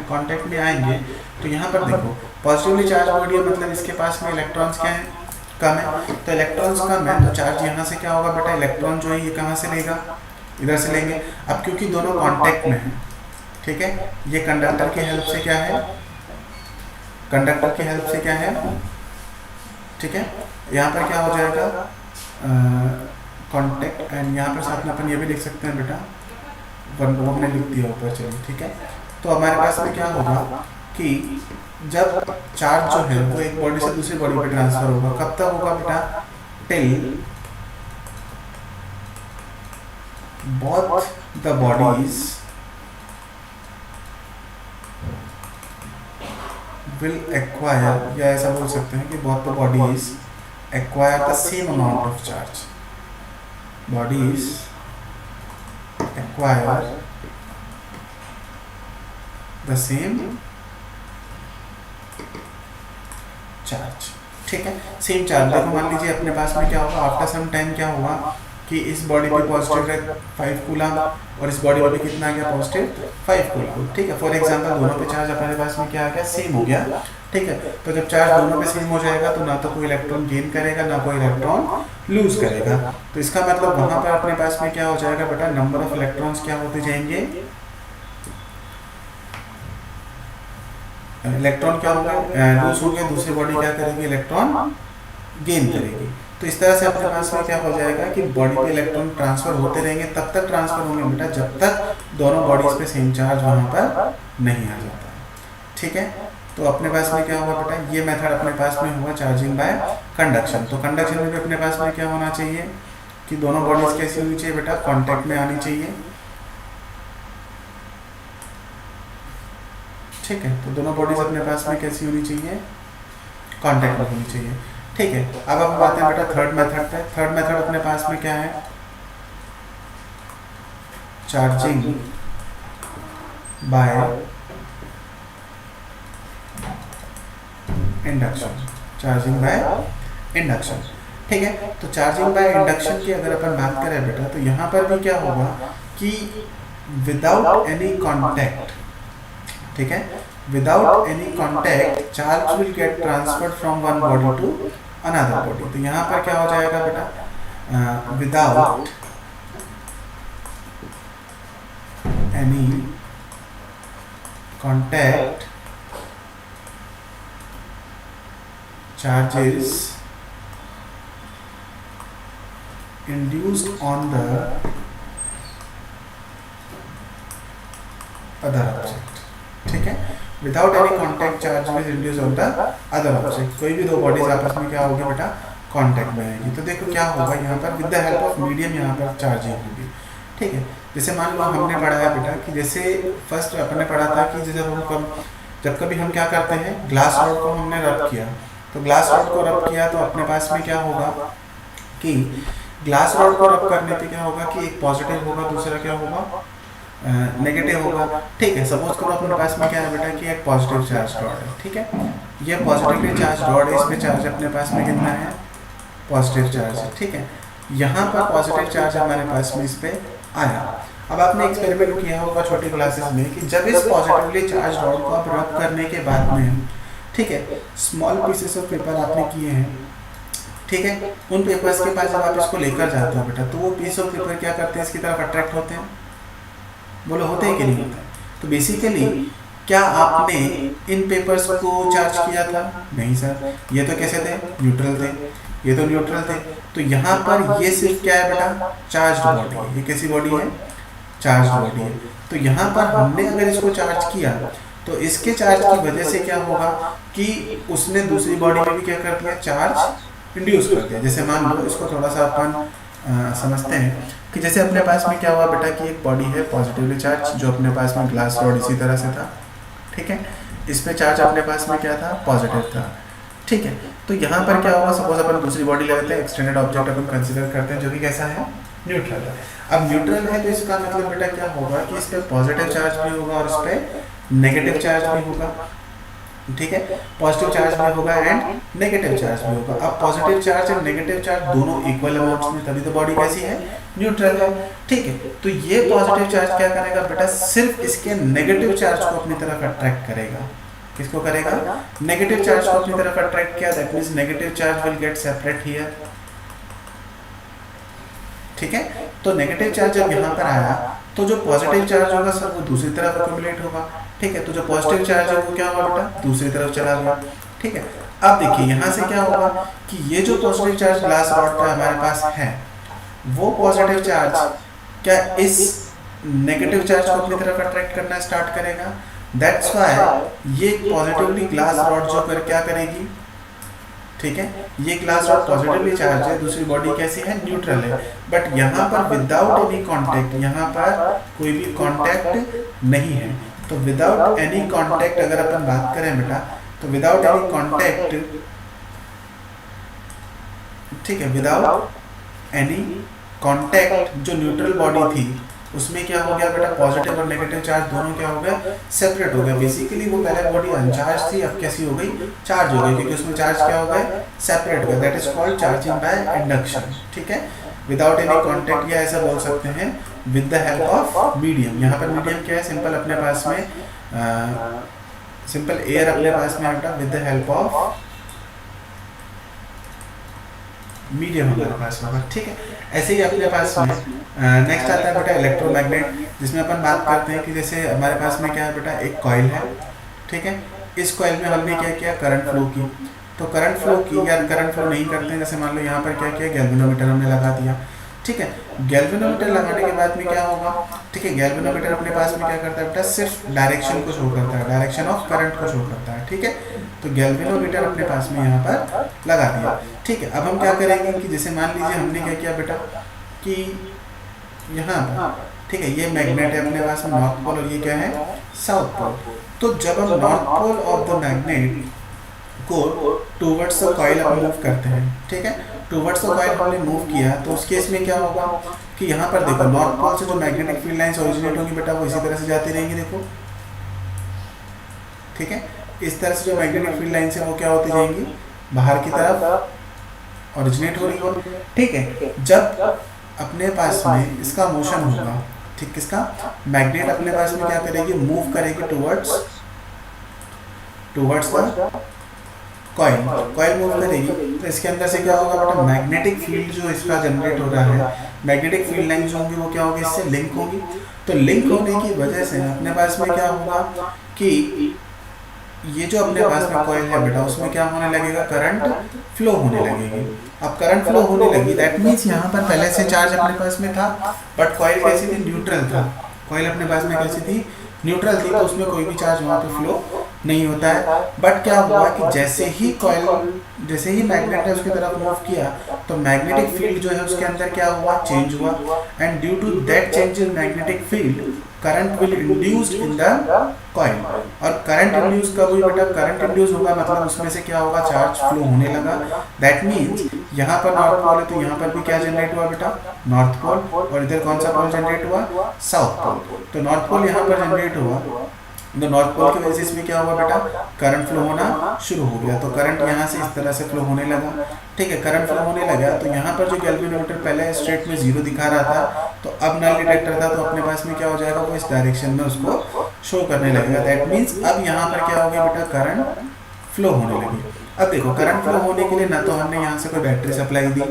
कांटेक्ट में आएंगे, तो यहाँ पर देखो पॉजिटिवली चार्ज बॉडी है मतलब इसके पास में इलेक्ट्रॉन्स क्या है, कम है, तो इलेक्ट्रॉन्स कम है तो चार्ज यहाँ से क्या होगा बेटा, इलेक्ट्रॉन जो है ये कहाँ से लेगा, इधर से लेंगे। अब क्योंकि दोनों कांटेक्ट में है, ठीक है, ये कंडक्टर की हेल्प से क्या है, कंडक्टर की हेल्प से क्या है, ठीक है, यहाँ पर क्या हो जाएगा कांटेक्ट, एंड यहाँ पर साथ में अपन ये भी लिख सकते हैं बेटा, वो हमने लिख दिया ऊपर, चलिए ठीक है। तो हमारे पास में क्या होगा कि जब चार्ज जो है वो एक बॉडी से दूसरी बॉडी पे ट्रांसफर होगा, कब तक होगा बेटा, till both the bodies will acquire, या ऐसा बोल सकते हैं कि both the bodies acquire the same amount of charge, bodies acquire the same charge, ठीक है, सेम चार्ज। देखो मान लीजिए अपने पास में क्या होगा, आफ्टर सम टाइम क्या हुआ कि इस बॉडी पे पॉजिटिव है 5 कूलम और इस बॉडी पे कितना आ गया, पॉजिटिव 5 कूलम, ठीक है। फॉर एग्जांपल दोनों पे चार्ज अपने पास में क्या आ गया, सेम हो गया, ठीक है। तो जब चार्ज दोनों पे सेम हो जाएगा तो ना तो कोई इलेक्ट्रॉन गेन करेगा ना कोई इलेक्ट्रॉन लूज करेगा, तो इसका मतलब वहां पर अपने पास में क्या हो जाएगा बेटा, नंबर ऑफ इलेक्ट्रॉन्स क्या होते जाएंगे, इलेक्ट्रॉन क्या होगा, लूज हो गया, दूसरी बॉडी क्या करेगी, इलेक्ट्रॉन गेन करेगी। तो इस तरह से अपने पास में क्या हो जाएगा कि बॉडी पे इलेक्ट्रॉन ट्रांसफर होते रहेंगे, तब तक ट्रांसफर होंगे बेटा जब तक दोनों बॉडीज पे सेम चार्ज वहां पर नहीं आ जाता, ठीक है। तो अपने पास में क्या होगा बेटा, ये मेथड अपने पास में हुआ चार्जिंग बाय कंडक्शन। तो कंडक्शन में भी अपने पास में क्या होना चाहिए कि दोनों बॉडीज कैसी होनी चाहिए बेटा, कॉन्टेक्ट में आनी चाहिए, ठीक है। तो दोनों बॉडीज अपने पास में कैसी होनी चाहिए, कांटेक्ट में होनी चाहिए, ठीक है। अब हम बात हैं बेटा थर्ड मेथड पे। थर्ड मेथड अपने पास में क्या है, charging by induction, charging by induction, ठीक है। तो चार्जिंग बाय इंडक्शन की अगर अपन बात करें बेटा, तो यहाँ पर भी क्या होगा कि विदाउट एनी कॉन्टैक्ट, ठीक है, without any contact charge will get transferred from one body to another body. तो यहाँ पर क्या हो जाएगा बेटा, without any contact charges induced on the other object, ठीक है। Without any contact charge will induce on the other object, कोई भी दो बॉडीज आपस में क्या होगी बेटा, कॉन्टैक्ट में आएगी। तो देखो क्या होगा यहाँ पर, with the help of medium यहाँ पर चार्जिंग होगी, ठीक है। जैसे मान लो हमने पढ़ा है बेटा कि जैसे फर्स्ट अपने पढ़ा था कि जब कभी हम क्या करते हैं, ग्लास रॉड को हमने रब किया, तो ग्लास रॉड को रब किया तो अपने पास में क्या होगा कि ग्लास रॉड को रब करने पे क्या होगा कि एक पॉजिटिव होगा, दूसरा क्या होगा, नेगेटिव होगा, ठीक है। सपोज करो अपने पास में क्या है बेटा कि एक पॉजिटिव चार्ज रॉड है, ठीक है, ये पॉजिटिवली चार्ज रॉड है, इसमें चार्ज अपने पास में कितना है, पॉजिटिव चार्ज है, ठीक है। यहाँ पर पॉजिटिव चार्ज हमारे पास में इस पे आया। अब आपने एक्सपेरिमेंट किया होगा छोटी क्लासेस में कि जब इस पॉजिटिवली चार्ज रॉड को आप रब करने के बाद में, ठीक है, स्मॉल पीसेस ऑफ पेपर आपने किए हैं, ठीक है, उन पेपर्स के पास जब आप इसको लेकर जाते हो बेटा, तो वो पीस ऑफ पेपर क्या करते हैं, इसकी तरफ अट्रैक्ट होते हैं, बोलो होते हैं कि नहीं होते हैं। तो बेसिकली क्या आपने इन पेपर्स को चार्ज किया था, नहीं सर, ये तो कैसे थे, न्यूट्रल थे, ये तो न्यूट्रल थे। तो यहाँ पर ये सिर्फ क्या है बेटा, चार्ज बॉडी है, ये कैसी बॉडी है, चार्ज बॉडी है। तो यहाँ पर हमने अगर इसको चार्ज किया तो इसके चार्ज की वजह से क्या होगा कि उसने दूसरी बॉडी में भी क्या कर दिया, चार्ज इंड्यूस कर दिया। जैसे मान लो इसको थोड़ा सा अपन समझते हैं कि जैसे अपने पास में क्या हुआ बेटा कि एक बॉडी है पॉजिटिवली चार्ज, जो अपने पास में ग्लास रॉड इसी तरह से था, ठीक है, इस पे चार्ज अपने पास में क्या था, पॉजिटिव था, ठीक है। तो यहाँ पर क्या होगा, सपोज अपन दूसरी बॉडी ले लेते हैं, एक्सटेंडेड ऑब्जेक्ट अपन कंसीडर करते हैं जो कि कैसा है, न्यूट्रल है। अब न्यूट्रल है तो इसका मतलब बेटा क्या होगा कि इस पे पॉजिटिव चार्ज भी होगा और इस पे नेगेटिव चार्ज भी होगा, ठीक है, पॉजिटिव चार्ज भी होगा एंड नेगेटिव चार्ज भी होगा। अब positive charge and negative charge दोनों इक्वल अमाउंट्स में, तभी तो बॉडी कैसी है, न्यूट्रल है। ठीक है, तो ये पॉजिटिव चार्ज क्या करेगा बेटा, सिर्फ इसके नेगेटिव चार्ज को अपनी तरफ अट्रैक्ट करेगा। किसको करेगा, नेगेटिव चार्ज को अपनी तरफ अट्रैक्ट किया, that means negative charge will gate separate here. ठीक है, तो नेगेटिव चार्ज जब यहाँ पर आया तो जो पॉजिटिव चार्ज होगा सर वो दूसरी तरफ एक्यूमुलेट होगा। ठीक है, तो जो पॉजिटिव चार्ज है वो क्या होगा बेटा, दूसरी तरफ चला गया। ठीक है, अब देखिए यहाँ से क्या होगा कि ये जो पॉजिटिव चार्ज ग्लास रॉड का हमारे पास है, वो पॉजिटिव चार्ज क्या इस नेगेटिव चार्ज को अपनी तरफ अट्रैक्ट करना स्टार्ट करेगा। दैट्स व्हाई ये पॉजिटिवली ग्लास रॉड जो क्या करेगी, ठीक है, ये ग्लास रॉड पॉजिटिवली चार्ज है, दूसरी बॉडी कैसी है, न्यूट्रल है। बट यहाँ पर विदाउट एनी कांटेक्ट, यहाँ पर कोई भी कांटेक्ट नहीं है। तो विदाउट एनी कांटेक्ट अगर अपन बात करें बेटा, तो विदाउट एनी कांटेक्ट, ठीक है, विदाउट एनी कांटेक्ट जो न्यूट्रल बॉडी थी उसमें क्या हो गया बेटा, पॉजिटिव और नेगेटिव चार्ज दोनों क्या हो गए, सेपरेट हो गए। बेसिकली वो पहले बॉडी अनचार्ज थी, अब कैसी हो गई, चार्ज हो गई, क्योंकि उसमें चार्ज क्या हो गए, सेपरेट हो गए। That is called charging by induction. ठीक है, विदाउट एनी कांटेक्ट, या ऐसा बोल सकते हैं with the help of medium. यहाँ पर मीडियम क्या है, सिंपल अपने पास में सिंपल एयर अपने पास में बेटा, with the help of medium हमारे पास होगा। ठीक है, ऐसे ही अपने पास में नेक्स्ट आता है बेटा इलेक्ट्रोमैग्नेट, जिसमें अपन बात करते हैं कि जैसे हमारे पास में क्या है बेटा, एक कॉइल है। ठीक है, इस कॉइल में हमने क्या किया, करंट फ्लो की। तो करंट फ्लो की या करंट फ्लो नहीं करते हैं, जैसे मान लो यहाँ पर क्या किया, गैल्वेनोमीटर हमने लगा दिया। ठीक है, गैल्वेनोमीटर लगाने के बाद में क्या होगा, ठीक है, गैल्वेनोमीटर अपने पास में क्या करता है बेटा, सिर्फ डायरेक्शन को शो करता है, डायरेक्शन ऑफ करंट को शो करता है। ठीक है, तो गैल्वेनोमीटर अपने पास में यहाँ पर लगा दिया। ठीक है, अब हम क्या करेंगे कि जैसे मान लीजिए हमने क्या किया बेटा कि यहाँ पर, ठीक है, ये मैग्नेट है अपने पास में नॉर्थ पोल, और ये क्या है, साउथ पोल। तो जब हम north pole of the magnet को टूवर्ड्स द कॉइल हम मूव करते हैं, ठीक है, टूवर्ड्स द कॉइल हमने मूव किया, तो उस केस में क्या होगा कि यहाँ पर देखो नॉर्थ पोल से जो मैग्नेटिक फील्ड लाइंस ओरिजिनेट होंगी बेटा, वो इसी तरह से जाती रहेंगी। देखो, ठीक है, इस तरह से जो मैग्नेटिक फील्ड लाइंस है वो क्या होती जाएंगी, बाहर की तरफ ओरिजिनेट हो रही हो। ठीक है, जब अपने पास में इसका मोशन होगा, ठीक, किसका, मैग्नेट अपने पास में क्या करेगी, मूव करेगी towards the coil, coil move करेगी, तो इसके अंदर से क्या होगा बेटा, मैग्नेटिक फील्ड जो इसका जनरेट हो रहा है, मैग्नेटिक फील्ड लाइंस होंगी वो क्या होगी, इससे लिंक होगी। तो लिंक होने की वजह से अपने पास में क्या होगा कि ये जो अपने पास में कॉइल है बेटा, उसमें क्या होने लगेगा, करंट फ्लो होने लगेगी। अब करंट फ्लो होने लगी, दैट मीन्स यहाँ पर पहले से चार्ज अपने पास में था, बट कॉइल कैसी थी, न्यूट्रल था। कॉइल अपने पास में कैसी थी, न्यूट्रल थी, तो उसमें कोई भी चार्ज वहाँ पे फ्लो नहीं होता है। बट क्या हुआ कि जैसे ही कॉइल, जैसे ही मैग्नेट ने उसकी तरफ मूव किया, तो मैग्नेटिक फील्ड जो है उसके अंदर क्या हुआ, चेंज हुआ, and due to that change in magnetic field current will induced in the coil. और करंट इंड्यूस कब हुई बेटा, करंट इंड्यूस होगा मतलब उसमें से क्या होगा, चार्ज फ्लो होने लगा। दैट मीन्स यहाँ पर नॉर्थ पोल है, तो यहाँ पर भी क्या जनरेट हुआ बेटा, नॉर्थ पोल, और इधर कौन सा पोल जनरेट हुआ, साउथ पोल। तो नॉर्थ पोल यहाँ पर जनरेट हुआ, तो नॉर्थ पोल की वजह से इसमें क्या हुआ बेटा, करंट फ्लो होना शुरू हो गया। तो करंट यहाँ से इस तरह से फ्लो होने लगा। ठीक है, करंट फ्लो होने लगा, तो यहाँ पर जो गैल्वेनोमीटर पहले स्ट्रेट में 0 दिखा रहा था, तो अब नल डिटेक्टर था, तो अपने पास में क्या हो जाएगा, वो इस डायरेक्शन में उसको शो करने लगेगा। दैट मीन्स अब यहाँ पर क्या हो गया बेटा, करंट फ्लो होने लगी। अब देखो, करंट फ्लो होने के लिए ना तो हमने यहाँ से कोई बैटरी सप्लाई दी,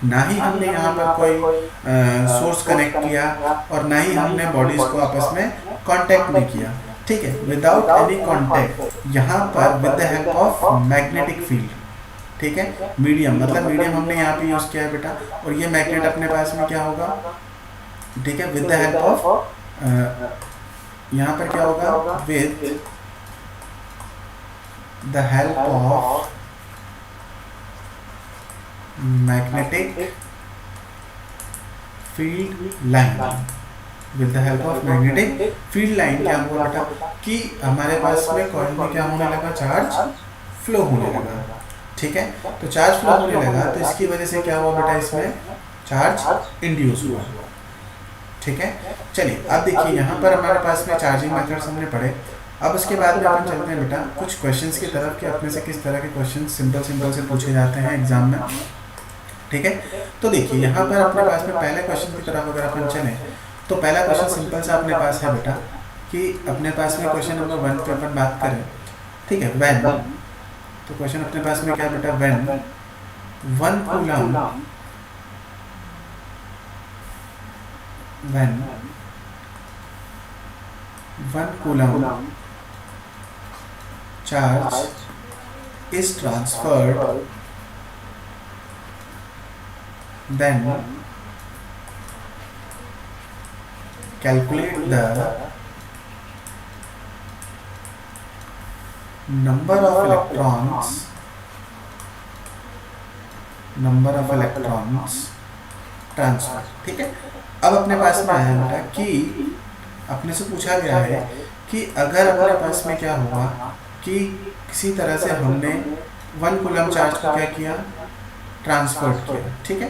ना ही हमने यहाँ पर कोई सोर्स कनेक्ट किया, और ना ही हमने बॉडीज को आपस में कॉन्टेक्ट में किया। ठीक है, विदाउट एनी कॉन्टेक्ट, यहाँ पर with the help of magnetic field, ठीक है, मीडियम, मतलब मीडियम हमने यहाँ पे यूज किया है बेटा, और ये मैग्नेट अपने पास में क्या होगा, ठीक है, विद द हेल्प ऑफ, यहाँ पर क्या होगा, with the help of magnetic field line, with the help of magnetic field line क्या हुआ बेटा कि हमारे पास में कॉइल में क्या होने लगा, चार्ज फ्लो होने लगा। ठीक है, तो चार्ज फ्लो होने लगा, तो इसकी वजह से क्या हुआ बेटा, इसमें चार्ज इंड्यूस हुआ। ठीक है, चलिए अब देखिए यहाँ पर हमारे पास में चार्जिंग मेथड्स हमने पढ़े। अब उसके बाद में अपन चलते हैं बेटा कुछ क्वेश्चंस की तरफ कि अपने से किस तरह के क्वेश्चन सिंपल सिंपल से पूछे जाते हैं एग्जाम में। ठीक है, तो देखिए यहाँ पर अपने पास में पहले क्वेश्चन की तरफ अगर अपन चलें तो पहला क्वेश्चन सिंपल सा अपने पास है बेटा कि अपने पास में क्वेश्चन नंबर 1 पे अपन बात करें। ठीक है, व्हेन, तो क्वेश्चन अपने पास में क्या है बेटा, when 1 coulomb, when 1 coulomb charge is transferred, then calculate the number of electrons transfer। ठीक है, अब अपने पास में आया बेटा कि अपने से पूछा गया है कि अगर अपने पास में क्या होगा कि किसी तरह से हमने 1 कूलम चार्ज को क्या किया, ट्रांसफर किया। ठीक है,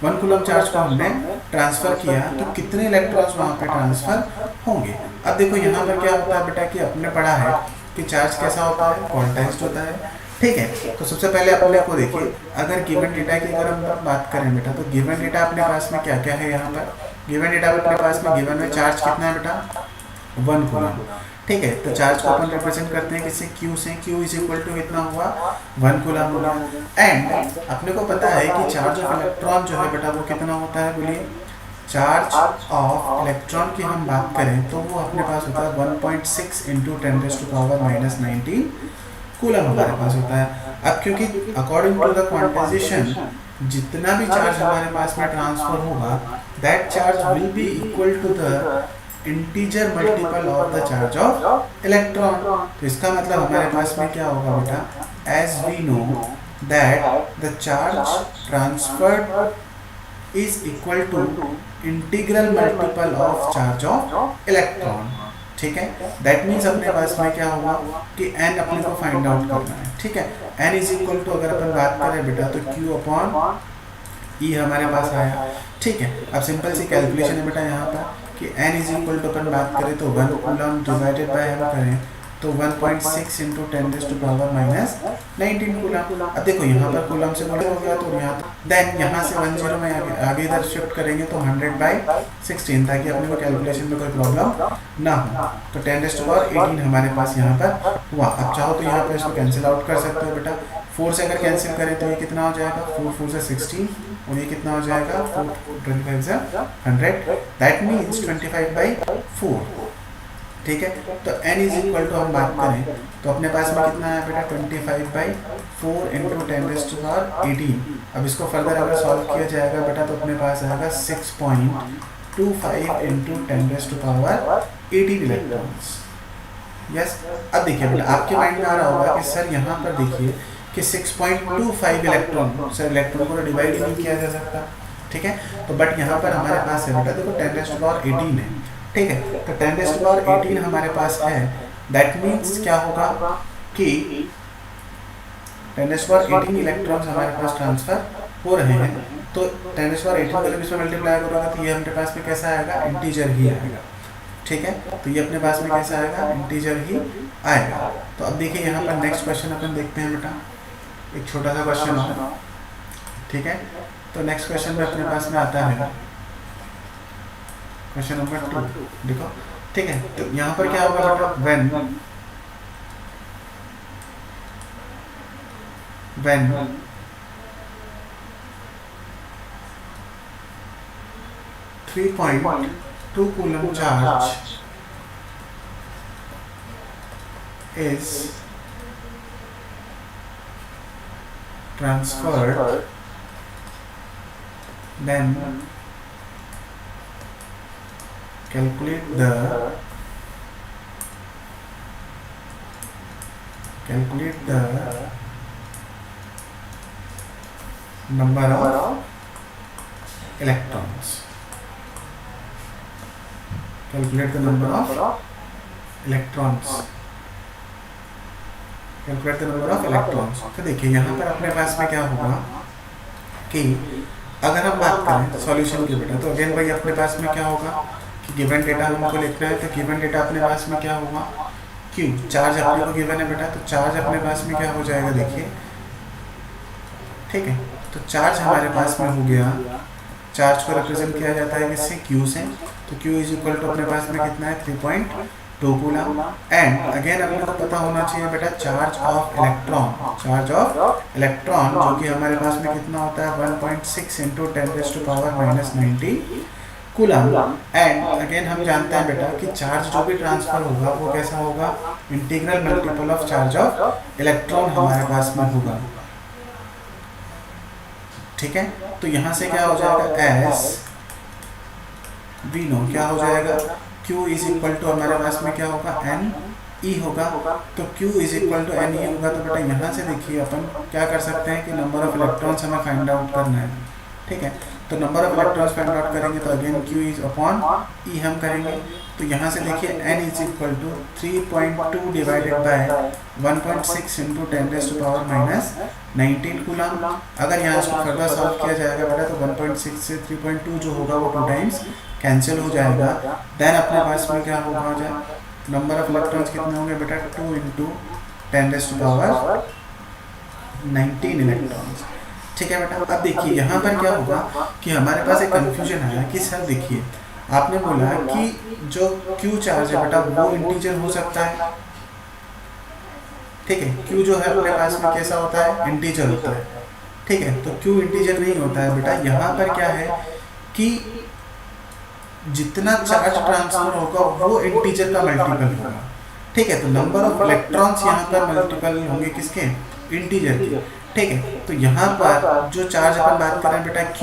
1 कूलम चार्ज को हमने ट्रांसफर किया तो कितने इलेक्ट्रॉन्स वहाँ पे ट्रांसफर होंगे। अब देखो यहाँ पर क्या होता है बेटा कि अपने पढ़ा है कि चार्ज कैसा होता है, क्वांटाइज्ड होता है। ठीक है, तो सबसे पहले अपने को देखिए अगर गिवन डेटा की अगर हम बात करें बेटा तो गिवन डेटा अपने पास में क्या क्या है। यहाँ पर गिवन डेटा अपने पास में गिवन में चार्ज कितना है बेटा, 1 कूलम। ठीक है, तो चार्ज को अपन रिप्रेजेंट करते हैं किससे, Q से। Q इज इक्वल टू कितना हुआ, 1 कूलम होगा। एंड अपने को पता है कि चार्ज ऑफ इलेक्ट्रॉन जो है बेटा वो कितना होता है, बोलिए। चार्ज ऑफ इलेक्ट्रॉन की हम बात करें तो वो अपने पास होता है 1.6 इंटू 10⁻⁻19 कूलम हमारे पास होता है। अब क्योंकि अकॉर्डिंग टू द क्वांटाइजेशन जितना भी चार्ज हमारे पास में ट्रांसफर होगा that charge will be equal to the integer multiple of the charge of electron. तो इसका मतलब हमारे पास में क्या होगा बेटा, as we know that the charge transferred is equal to integral multiple of charge of electron. ठीक है, दैट मीन्स अपने पास में क्या होगा कि n अपने को फाइंड आउट करना है। ठीक है, n इज इक्वल टू अगर अपन बात करें बेटा तो Q अपॉन E हमारे पास आया। ठीक है, अब सिंपल सी कैलकुलेशन है बेटा यहाँ पर कि n इज इक्वल टू अपन बात करें तो 1 कूलम डिवाइडेड बाय हम करें तो 1.6 इंटू 10⁻⁻19 कूलम। अब देखो यहाँ पर कूलम से बोले हो गया तो यहाँ देन यहाँ से 10 में आगे इधर शिफ्ट करेंगे तो 100/16 ताकि अपने को कैलकुलेशन में कोई प्रॉब्लम ना हो। तो 10⁻18 हमारे पास यहाँ पर हुआ। अब चाहो तो यहाँ पर इसको कैंसिल आउट कर सकते हो बेटा। 4 से अगर कैंसिल करें तो ये कितना हो जाएगा, 4 से 16 और ये कितना हो जाएगा 4 25 से 100, दैट मीन्स 25/4। ठीक है, तो n इज इक्वल टू हम बात करें तो अपने पास में कितना है बेटा 25/4 इंटू 10⁻18। अब इसको फर्दर अगर सॉल्व किया जाएगा बेटा तो अपने पास आएगा 6.25 इंटू 10⁻18 इलेक्ट्रॉन्स। यस, अब देखिए बेटा आपके माइंड में आ रहा होगा कि सर यहाँ पर देखिए कि 6.25 इलेक्ट्रॉन, सर इलेक्ट्रॉन को डिवाइड ही नहीं किया जा सकता। ठीक है, तो बट यहाँ पर हमारे पास है बेटा देखो 10⁻18 है। ठीक है, तो 10⁻18 हमारे पास है, दैट मीन्स क्या होगा कि 10⁻18 इलेक्ट्रॉन्स हमारे पास ट्रांसफर हो रहे हैं। तो 10⁻18 को जब इसमें मल्टीप्लाई करोगे तो ये हमारे पास में कैसा आएगा, इंटीजर ही आएगा। ठीक है, तो ये अपने पास में कैसा आएगा, इंटीजर ही आएगा। तो अब देखिए यहाँ पर नेक्स्ट क्वेश्चन अपन देखते हैं बेटा, एक छोटा सा क्वेश्चन है। ठीक है, तो नेक्स्ट क्वेश्चन में अपने पास में आता है क्वेश्चन नंबर 2। देखो, ठीक है, तो यहाँ पर क्या होगा बेटा, when 3.2 coulomb charge is transferred, then calculate the number of electrons. Calculate the number of electrons. Calculate the number of electrons. तो देखिए यहाँ पर अपने पास में क्या होगा कि अगर हम बात करें सॉल्यूशन की बेटा तो अगेन भाई अपने पास में क्या होगा कि गिवन डेटा हमको लिखना है। तो गिवन डेटा अपने पास में क्या होगा क्यू चार्ज अपने को गिवन है बेटा, तो चार्ज अपने पास में क्या हो जाएगा देखिए, ठीक है। तो चार्ज हमारे पास में हो गया, चार्ज को रिप्रेजेंट किया जाता है किससे, क्यू से। तो क्यू इज इक्वल टू अपने पास में कितना है 3.2 कूलम। एंड अगेन अपने को पता होना चाहिए बेटा charge of electron, charge of electron जो कि हमारे पास में कितना होता है 1.6 इंटू 10⁻⁻90 कूलम। एंड अगेन हम जानते हैं बेटा कि चार्ज जो भी ट्रांसफर होगा वो कैसा होगा, integral multiple of charge of electron हमारे पास में होगा, ठीक है। तो यहाँ से क्या हो जाएगा, एस वी नो क्या हो जाएगा, Q इज इक्वल टू हमारे पास में क्या होगा एन ई होगा। तो Q is equal to n e होगा। तो बेटा यहाँ से देखिए अपन क्या कर सकते हैं कि नंबर ऑफ इलेक्ट्रॉन्स हमें फाइंड आउट करना है, ठीक है। तो number of electrons find out करेंगे तो again Q is upon e हम करेंगे। तो यहाँ से देखिए n is equal to 3.2 divided by 1.6 into 10⁻⁻19 coulomb. अगर यहाँ इसको फर्दर सॉल्व किया जाएगा बेटा तो 1.6 से 3.2 जो होगा वो 2 टाइम्स कैंसिल हो जाएगा। देन अपने पास में क्या होगा, नंबर ऑफ इलेक्ट्रॉन्स कितने होंगे बेटा 2 इंटू 10⁻19 इलेक्ट्रॉन्स, ठीक है बेटा। अब देखिए यहाँ पर क्या होगा कि हमारे पास एक कंफ्यूजन आया कि सर देखिए आपने बोला कि जो Q चार्ज है बेटा वो इंटीजर हो सकता है, ठीक है। Q जो है अपने पास में कैसा होता है, इंटीजर होता है, ठीक है। तो Q इंटीजर नहीं होता है बेटा। यहाँ पर क्या है कि जितना चार्ज ट्रांसफर होगा वो इंटीजर का मल्टीपल होगा, ठीक है। तो नंबर ऑफ इलेक्ट्रॉन्स यहाँ पर मल्टीपल होंगे किसके, इंटीजर के, ठीक है। तो यहाँ पर जो चार्ज अपन बात कर रहे हैं बेटा Q,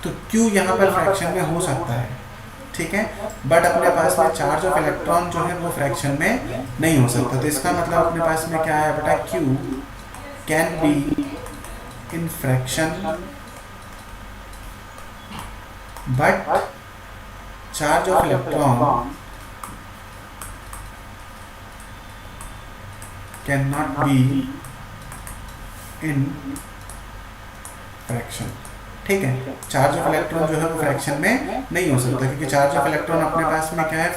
तो Q यहाँ पर फ्रैक्शन में हो सकता है, ठीक है। बट अपने पास में चार्ज ऑफ इलेक्ट्रॉन जो है वो फ्रैक्शन में नहीं हो सकता। तो इसका मतलब अपने पास में क्या है बेटा, Q can be in fraction but charge of electron can not be in fraction, ठीक है। चार्ज ऑफ इलेक्ट्रॉन जो है वो फ्रैक्शन में नहीं हो सकता क्योंकि चार्ज ऑफ इलेक्ट्रॉन अपने पास में क्या है,